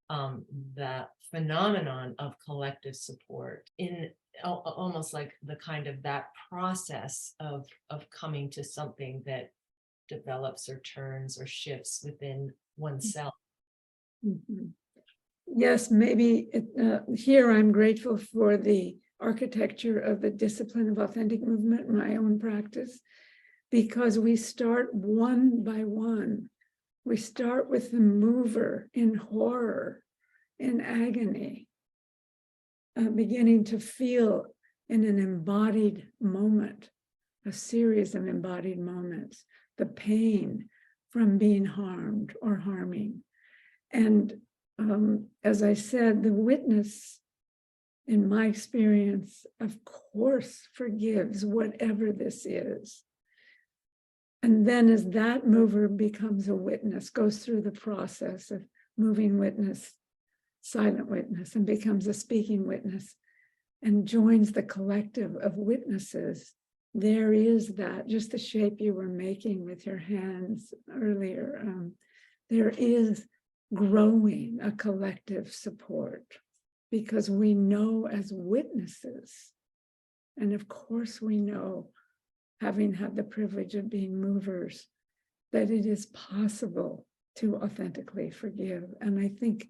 the phenomenon of collective support, in almost like the kind of that process of coming to something that develops or turns or shifts within oneself. Mm-hmm. Yes, maybe here I'm grateful for the architecture of the discipline of authentic movement, my own practice, because we start one by one. We start with the mover in horror, in agony, beginning to feel in an embodied moment, a series of embodied moments, the pain from being harmed or harming. And as I said, the witness, in my experience, of course, forgives whatever this is. And then as that mover becomes a witness, goes through the process of moving witness, silent witness, and becomes a speaking witness, and joins the collective of witnesses, there is that, just the shape you were making with your hands earlier, there is growing a collective support, because we know as witnesses, and of course we know having had the privilege of being movers, that it is possible to authentically forgive. And I think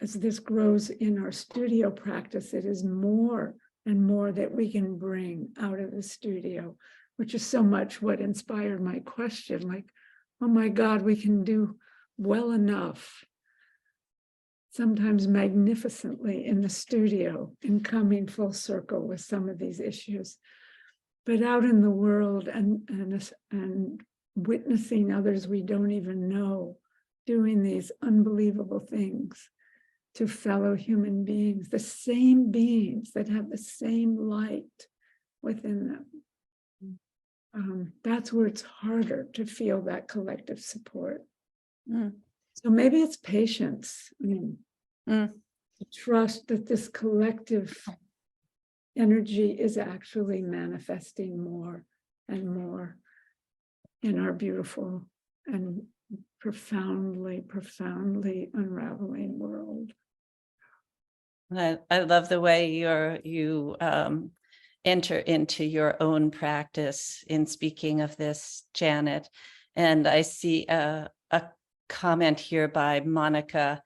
as this grows in our studio practice, it is more and more that we can bring out of the studio, which is so much what inspired my question, like, oh my God, we can do well enough, sometimes magnificently in the studio, in coming full circle with some of these issues. But out in the world and witnessing others we don't even know doing these unbelievable things to fellow human beings, the same beings that have the same light within them. That's where it's harder to feel that collective support. So maybe it's patience. I mean, to trust that this collective energy is actually manifesting more and more in our beautiful and profoundly, profoundly unraveling world. I love the way you enter into your own practice in speaking of this, Janet. And I see a comment here by Monica.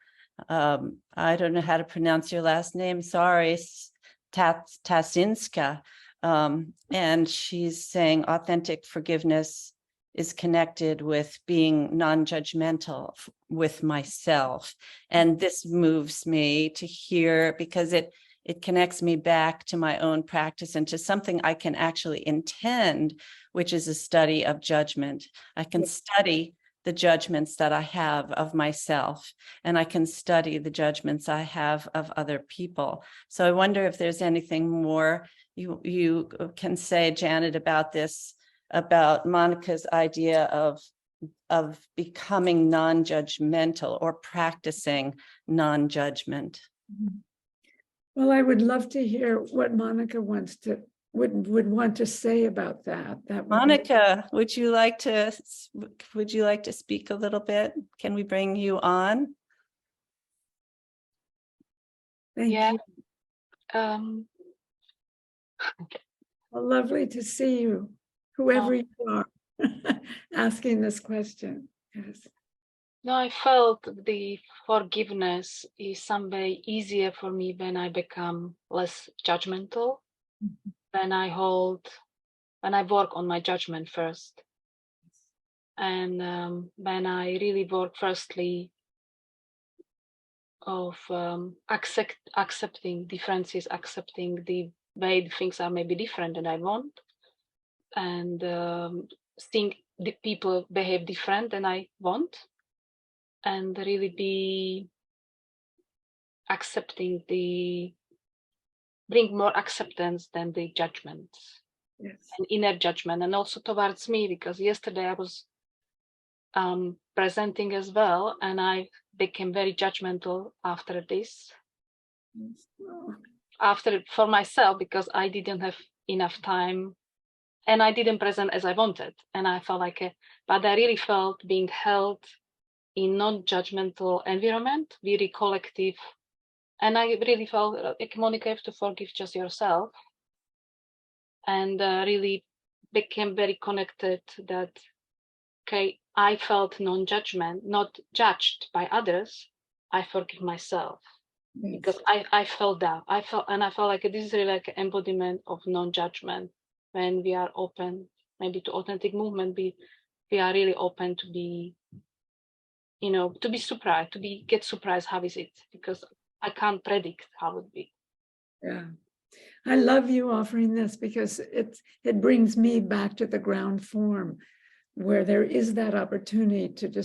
I don't know how to pronounce your last name. Sorry, Tasinska. And she's saying authentic forgiveness is connected with being non-judgmental with myself. And this moves me to hear, because it connects me back to my own practice and to something I can actually intend, which is a study of judgment. I can study the judgments that I have of myself, and I can study the judgments I have of other people. So I wonder if there's anything more you can say, Janet, about this, about Monica's idea of becoming non-judgmental or practicing non-judgment. Well, I would love to hear what Monica would want to say about that. That would Monica, would you like to speak a little bit? Can we bring you on? Thank Yeah. you. Well, lovely to see you, whoever you are, asking this question. Yes. No, I felt the forgiveness is some way easier for me when I become less judgmental, when I work on my judgment first. And when I really work firstly of accepting differences, accepting the way things are maybe different than I want, and seeing the people behave different than I want, and really be accepting bring more acceptance than the judgment. Yes. And inner judgment, and also towards me, because yesterday I was presenting as well, and I became very judgmental after this. For myself, because I didn't have enough time and I didn't present as I wanted, and I felt like but I really felt being held in non-judgmental environment, very collective, and I really felt like, Monica, you have to forgive just yourself, and really became very connected that, okay, I felt non-judgment, not judged by others. I forgive myself. Yes. Because I felt that. I felt like this is really like an embodiment of non-judgment. When we are open, maybe to authentic movement, we are really open to be, to be surprised, get surprised. How is it? Because I can't predict how it would be. Yeah. I love you offering this, because it brings me back to the ground form, where there is that opportunity to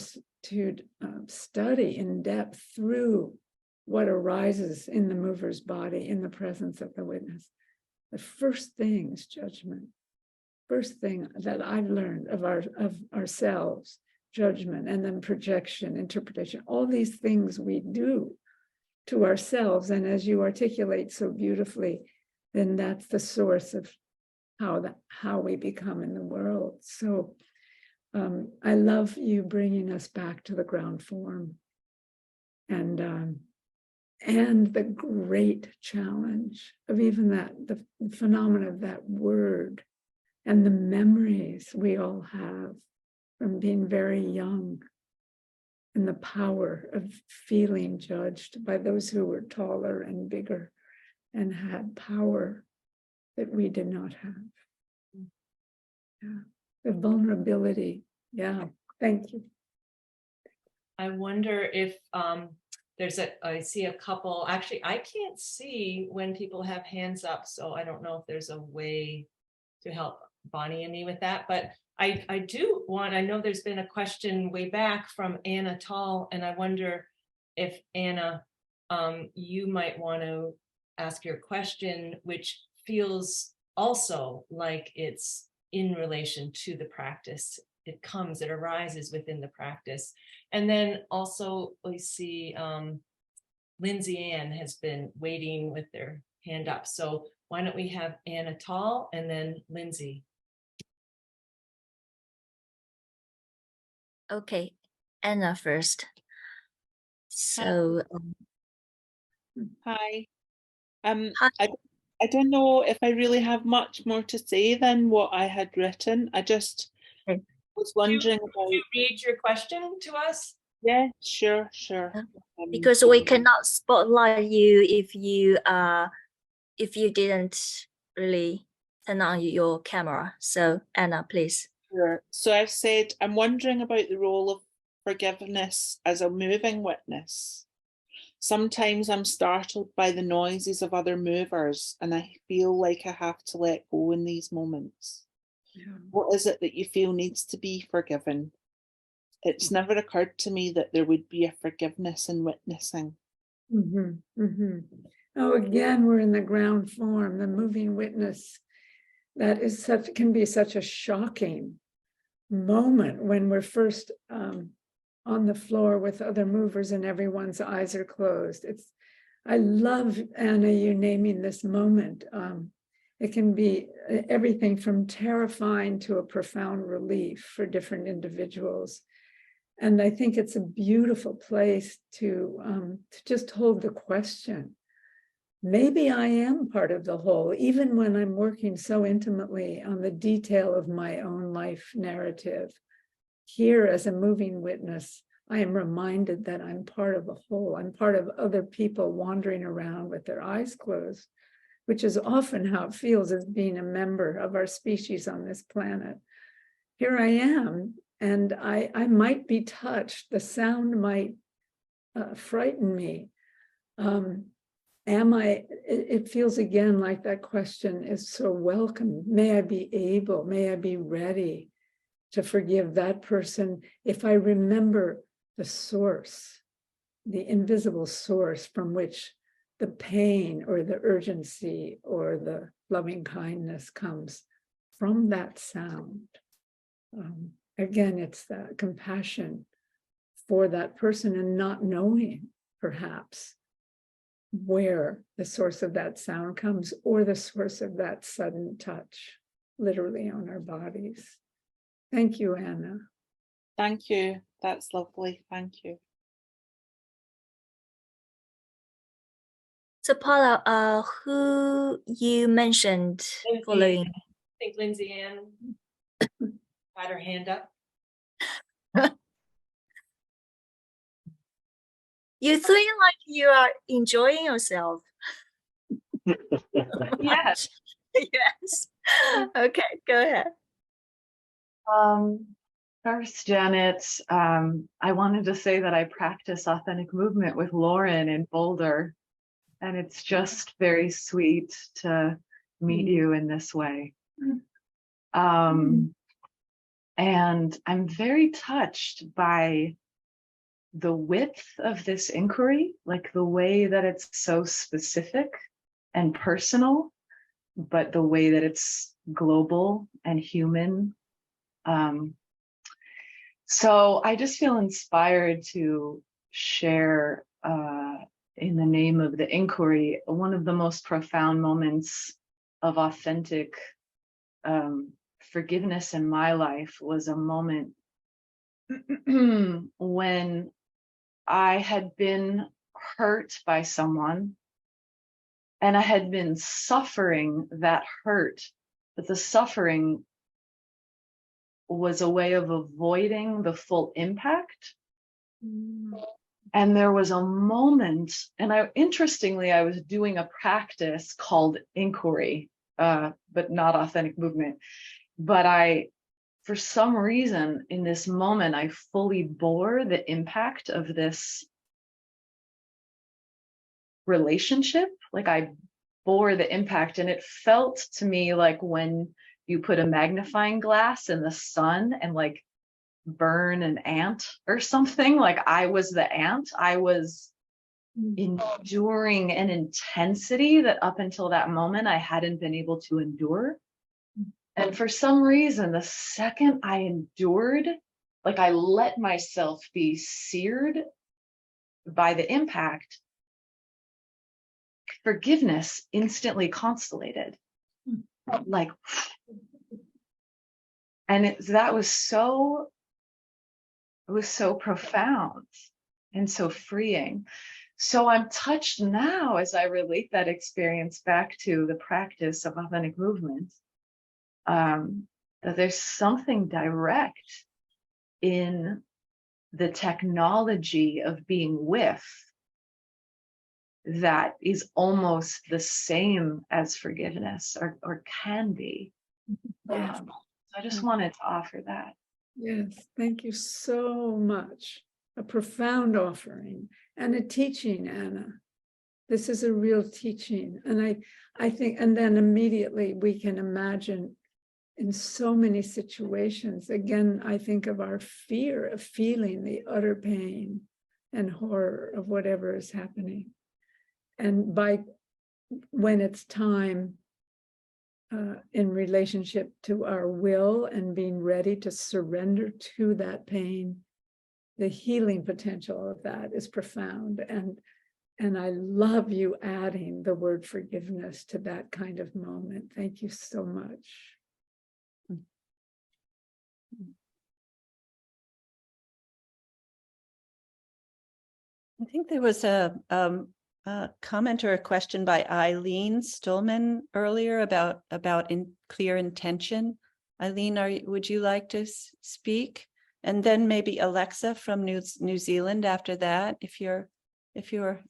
study in depth through what arises in the mover's body in the presence of the witness. The first thing is judgment. First thing that I've learned of ourselves, judgment, and then projection, interpretation, all these things we do to ourselves. And as you articulate so beautifully, then that's the source of how we become in the world. So I love you bringing us back to the ground form, and the great challenge of even the phenomena of that word and the memories we all have from being very young, and the power of feeling judged by those who were taller and bigger and had power that we did not have. Yeah. The vulnerability. Yeah. Thank you. I wonder if I see a couple, actually, I can't see when people have hands up, so I don't know if there's a way to help Bonnie and me with that, but I know there's been a question way back from Anna Tall, and I wonder if Anna, you might want to ask your question, which feels also like it's in relation to the practice. It arises within the practice. And then also we see Lindsay Ann has been waiting with their hand up. So why don't we have Anna Tall and then Lindsay. Okay, Anna first. So, Hi. hi. I don't know if I really have much more to say than what I had written. I just Okay. was wondering Could about. you read your question to us? Yeah, sure. Because we cannot spotlight you if you didn't really turn on your camera. So Anna, please. Sure. So I've said, I'm wondering about the role of forgiveness as a moving witness. Sometimes I'm startled by the noises of other movers, and I feel like I have to let go in these moments. Yeah. What is it that you feel needs to be forgiven? It's never occurred to me that there would be a forgiveness in witnessing. Oh, again, we're in the ground form, the moving witness. That is can be such a shocking moment when we're first on the floor with other movers and everyone's eyes are closed. I love, Anna, you naming this moment. It can be everything from terrifying to a profound relief for different individuals. And I think it's a beautiful place to just hold the question. Maybe I am part of the whole, even when I'm working so intimately on the detail of my own life narrative. Here, as a moving witness, I am reminded that I'm part of a whole. I'm part of other people wandering around with their eyes closed, which is often how it feels as being a member of our species on this planet. Here I am, and I might be touched. The sound might frighten me. It feels again like that question is so welcome. May I be ready to forgive that person if I remember the source, the invisible source from which the pain or the urgency or the loving kindness comes from that sound. Again, it's that compassion for that person and not knowing, perhaps, where the source of that sound comes or the source of that sudden touch, literally on our bodies. Thank you, Anna. Thank you. That's lovely. Thank you. So Paula, who you mentioned following? I think Lindsay Ann had her hand up. You seem like you are enjoying yourself. Yes. Yes. Okay, go ahead. First, Janet, I wanted to say that I practice authentic movement with Lauren in Boulder, and it's just very sweet to meet you in this way. And I'm very touched by the width of this inquiry, like the way that it's so specific and personal, but the way that it's global and human. So I just feel inspired to share in the name of the inquiry, one of the most profound moments of authentic forgiveness in my life was a moment when I had been hurt by someone and I had been suffering that hurt, but the suffering was a way of avoiding the full impact. Mm. And there was a moment, and interestingly, I was doing a practice called inquiry, but not authentic movement. But for some reason, in this moment, I fully bore the impact of this relationship. Like I bore the impact, and it felt to me like when you put a magnifying glass in the sun and like burn an ant or something. Like I was the ant. I was enduring an intensity that up until that moment I hadn't been able to endure. And for some reason, the second I endured, like I let myself be seared by the impact, forgiveness instantly constellated. Like, and that was so, it was so profound and so freeing. So I'm touched now as I relate that experience back to the practice of authentic movement, that there's something direct in the technology of being with that is almost the same as forgiveness, or can be. Yes. I just wanted to offer that. Yes, thank you so much. A profound offering and a teaching, Anna. This is a real teaching. And I think, and then immediately we can imagine in so many situations, again, I think of our fear of feeling the utter pain and horror of whatever is happening. And when it's time, in relationship to our will and being ready to surrender to that pain, the healing potential of that is profound. And I love you adding the word forgiveness to that kind of moment. Thank you so much. I think there was a comment or a question by Eileen Stolman earlier about clear intention. Eileen, would you like to speak? And then maybe Alexa from New Zealand after that, if you're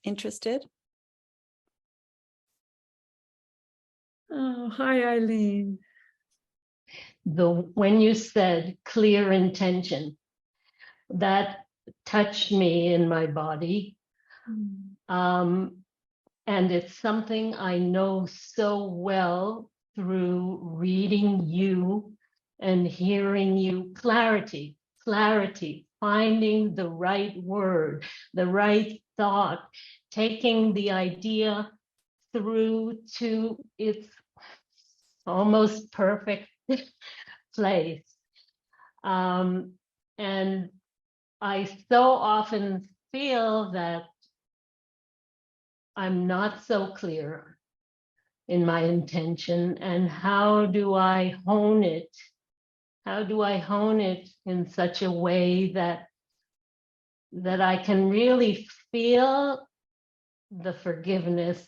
interested. Oh, hi, Eileen. When you said clear intention, that touched me in my body. And it's something I know so well through reading you and hearing you. Clarity, finding the right word, the right thought, taking the idea through to its almost perfect place. And I so often feel that I'm not so clear in my intention, and how do I hone it? How do I hone it in such a way that I can really feel the forgiveness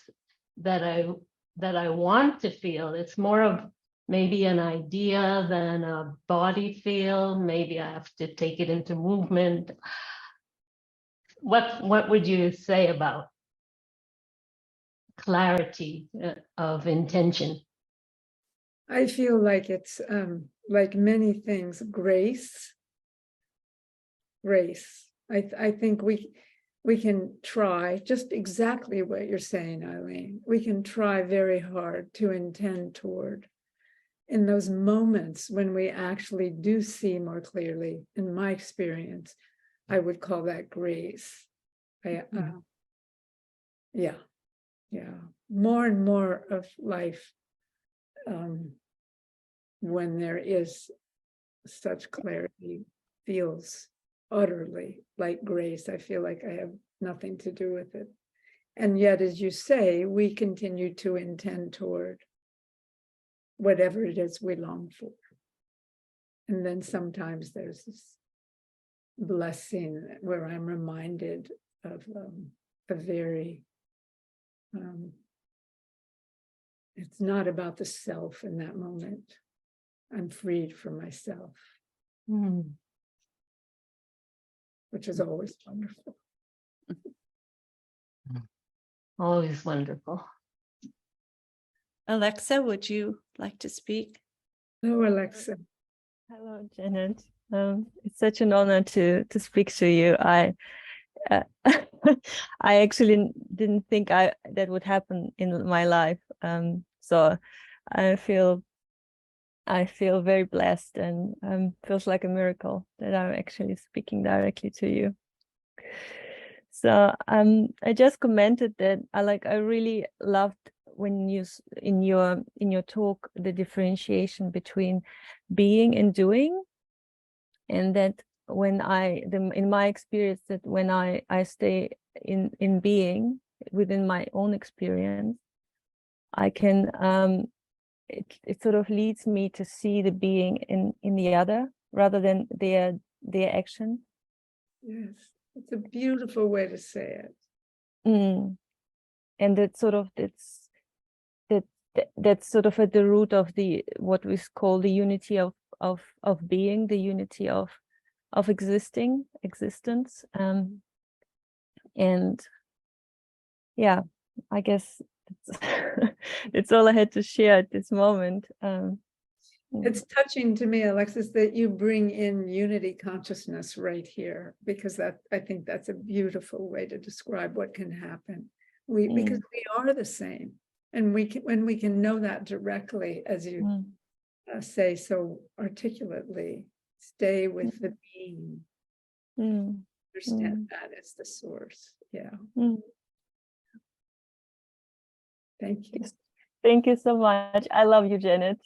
that I want to feel? It's more of maybe an idea than a body feel. Maybe I have to take it into movement. What would you say about clarity of intention? I feel like it's like many things, grace. I think we can try just exactly what you're saying, Eileen. We can try very hard to intend toward. In those moments when we actually do see more clearly, in my experience, I would call that grace. Yeah. More and more of life, when there is such clarity, feels utterly like grace. I feel like I have nothing to do with it. And yet, as you say, we continue to intend toward whatever it is we long for. And then sometimes there's this blessing where I'm reminded of a very, it's not about the self in that moment. I'm freed from myself. Mm. which is always wonderful. Always wonderful. Alexa, would you like to speak? No, Alexa. Hello, Janet. It's such an honor to speak to you. I I actually didn't think that would happen in my life. So I feel very blessed, and feels like a miracle that I'm actually speaking directly to you. So I just commented that I really loved when you in your talk the differentiation between being and doing, and that when in my experience, that when I stay in being within my own experience, I can it sort of leads me to see the being in the other rather than their action. Yes, it's a beautiful way to say it. And that sort of that's sort of at the root of what we call the unity of being, the unity of existence. And yeah, I guess it's all I had to share at this moment. It's touching to me, Alexis, that you bring in unity consciousness right here, because I think that's a beautiful way to describe what can happen. Because we are the same, and when we can know that directly, as you say so articulately, stay with the being. Understand that as the source. Yeah. Thank you. Thank you so much. I love you, Janet.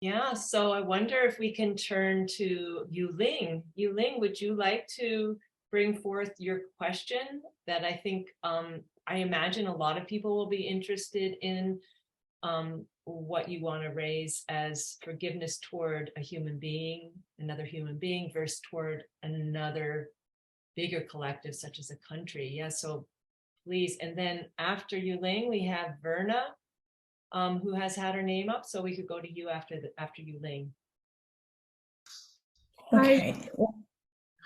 Yeah, so I wonder if we can turn to Yuling. Yuling, would you like to bring forth your question that I think I imagine a lot of people will be interested in, what you want to raise as forgiveness toward a human being, another human being, versus toward another bigger collective such as a country. Yeah, so please. And then after Yuling, we have Verna, who has had her name up, so we could go to you after Yuling. Okay.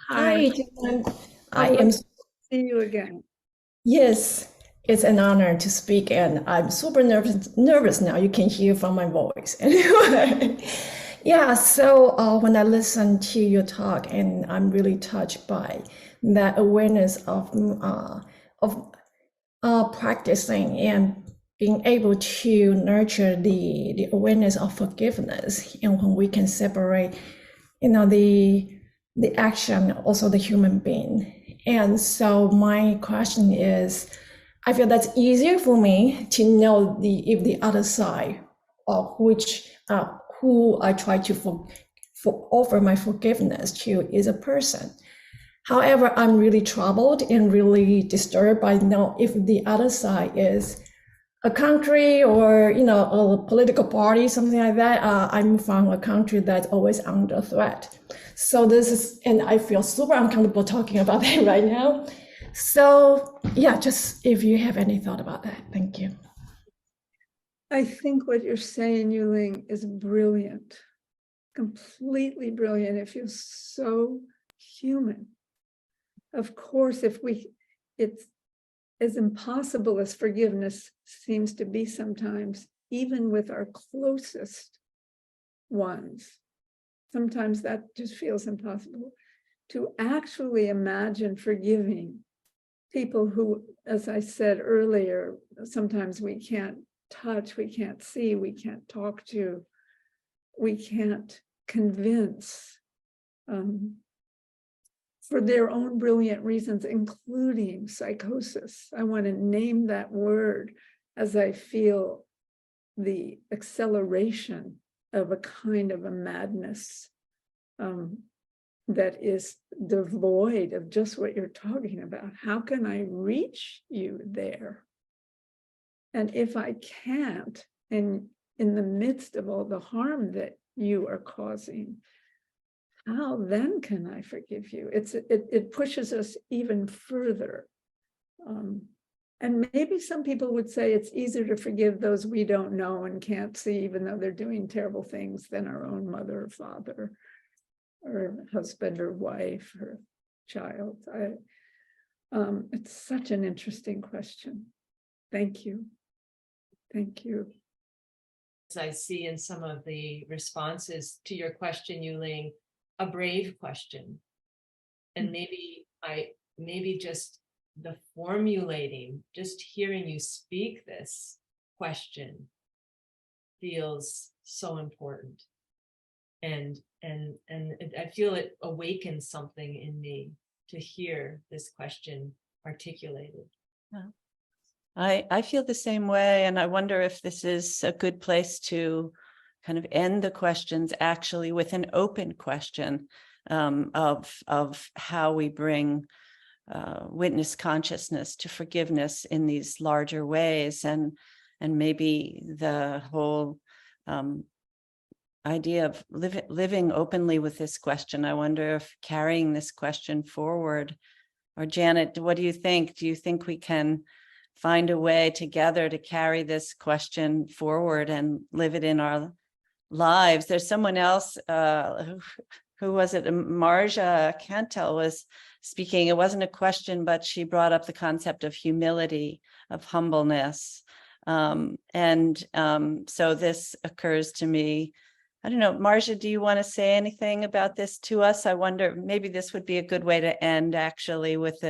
Hi. Janet. I am. See you again. Yes, it's an honor to speak, and I'm super nervous now. You can hear from my voice. Anyway, yeah. So when I listen to your talk, and I'm really touched by that awareness of practicing and being able to nurture the awareness of forgiveness, and when we can separate, the action, also the human being. And so my question is, I feel that's easier for me to know if the other side, or who I try to offer my forgiveness to, is a person. However, I'm really troubled and really disturbed by know if the other side is a country or a political party, something like that. I'm from a country that's always under threat. So and I feel super uncomfortable talking about that right now. So yeah, just if you have any thought about that, thank you. I think what you're saying, Yuling, is brilliant, completely brilliant. It feels so human. Of course, it's as impossible as forgiveness seems to be sometimes, even with our closest ones. Sometimes that just feels impossible. To actually imagine forgiving people who, as I said earlier, sometimes we can't touch, we can't see, we can't talk to, we can't convince, for their own brilliant reasons, including psychosis. I want to name that word as I feel the acceleration of a kind of a madness that is devoid of just what you're talking about. How can I reach you there? And if I can't, and in the midst of all the harm that you are causing, how then can I forgive you? It pushes us even further And maybe some people would say it's easier to forgive those we don't know and can't see, even though they're doing terrible things, than our own mother or father or husband or wife or child. It's such an interesting question. Thank you. Thank you. As I see in some of the responses to your question, Yuling, a brave question. And maybe just the formulating, just hearing you speak this question feels so important. And I feel it awakens something in me to hear this question articulated. Yeah. I feel the same way, and I wonder if this is a good place to kind of end the questions actually with an open question of how we bring witness consciousness to forgiveness in these larger ways, and maybe the whole idea of living openly with this question. I wonder if carrying this question forward, or Janet, what do you think? Do you think we can find a way together to carry this question forward and live it in our lives? There's someone else, who was it? Marja Cantel was speaking. It wasn't a question, but she brought up the concept of humility, of humbleness. So this occurs to me. I don't know, Marja, do you want to say anything about this to us? I wonder, maybe this would be a good way to end actually with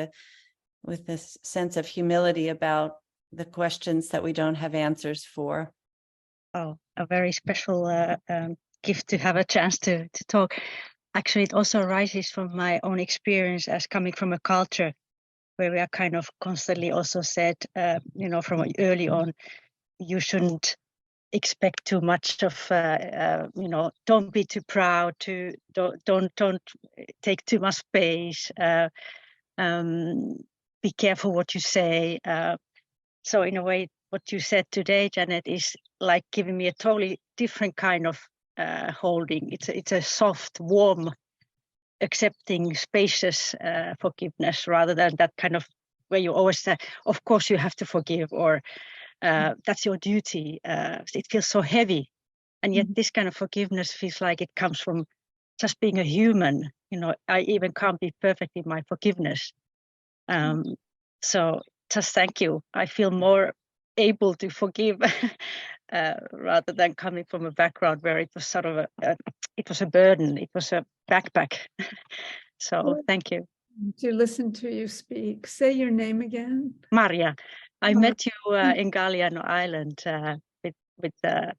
this sense of humility about the questions that we don't have answers for. Oh, a very special gift to have a chance to talk. Actually, it also arises from my own experience as coming from a culture where we are kind of constantly also said, from early on, you shouldn't expect too much of, don't be too proud, don't take too much space, be careful what you say. So in a way, what you said today, Janet, is like giving me a totally different kind of holding. It's a soft, warm, accepting, spacious forgiveness, rather than that kind of where you always say, of course you have to forgive, or that's your duty. It feels so heavy. And yet this kind of forgiveness feels like it comes from just being a human. I even can't be perfect in my forgiveness. So just thank you. I feel more able to forgive rather than coming from a background where it was sort of it was a burden. It was a backpack. So thank you. To listen to you speak. Say your name again. Maria. I met you in Galiano Island with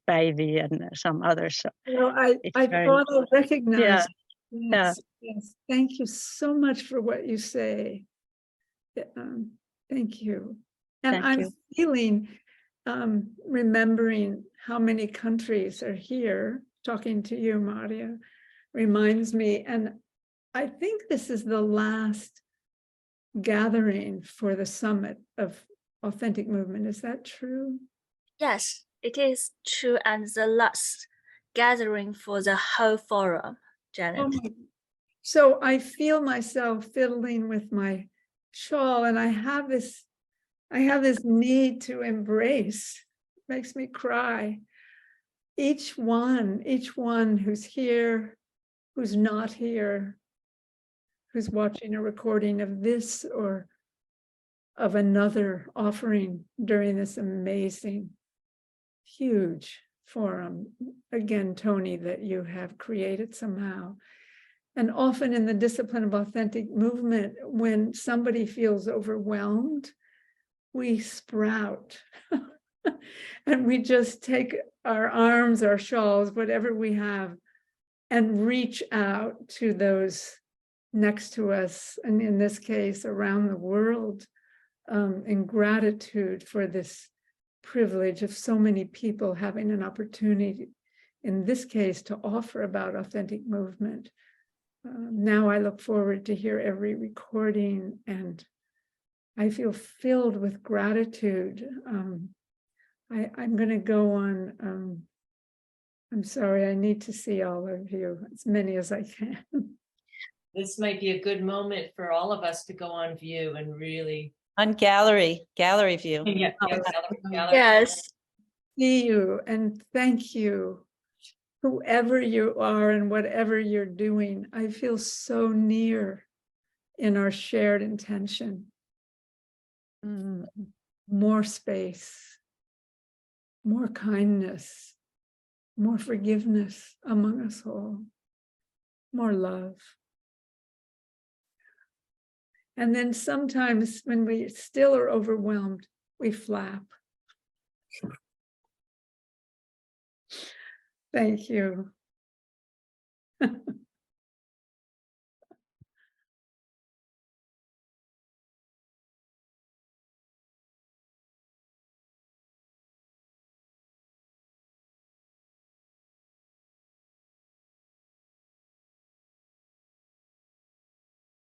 Päivi and some others. So I thought I recognized. Yeah. Yes. Thank you so much for what you say. Thank you. And I'm feeling, remembering how many countries are here. Talking to you, Maria, reminds me, and I think this is the last gathering for the summit of authentic movement. Is that true? Yes, it is true, and the last gathering for the whole forum, Janet. So I feel myself fiddling with my shawl, and I have this need to embrace. It makes me cry. Each one who's here, who's not here, who's watching a recording of this or of another offering during this amazing, huge forum. Again, Tony, that you have created somehow. And often in the discipline of authentic movement, when somebody feels overwhelmed, we sprout and we just take our arms, our shawls, whatever we have, and reach out to those next to us, and in this case, around the world, in gratitude for this privilege of so many people having an opportunity, in this case, to offer about authentic movement. Now I look forward to hear every recording, and I feel filled with gratitude. I'm going to go on. I'm sorry, I need to see all of you, as many as I can. This might be a good moment for all of us to go on view and really On gallery view. Yeah, gallery. Yes. See you and thank you. Whoever you are and whatever you're doing, I feel so near in our shared intention. More space, more kindness, more forgiveness among us all, more love. And then sometimes when we still are overwhelmed, we flap. Thank you.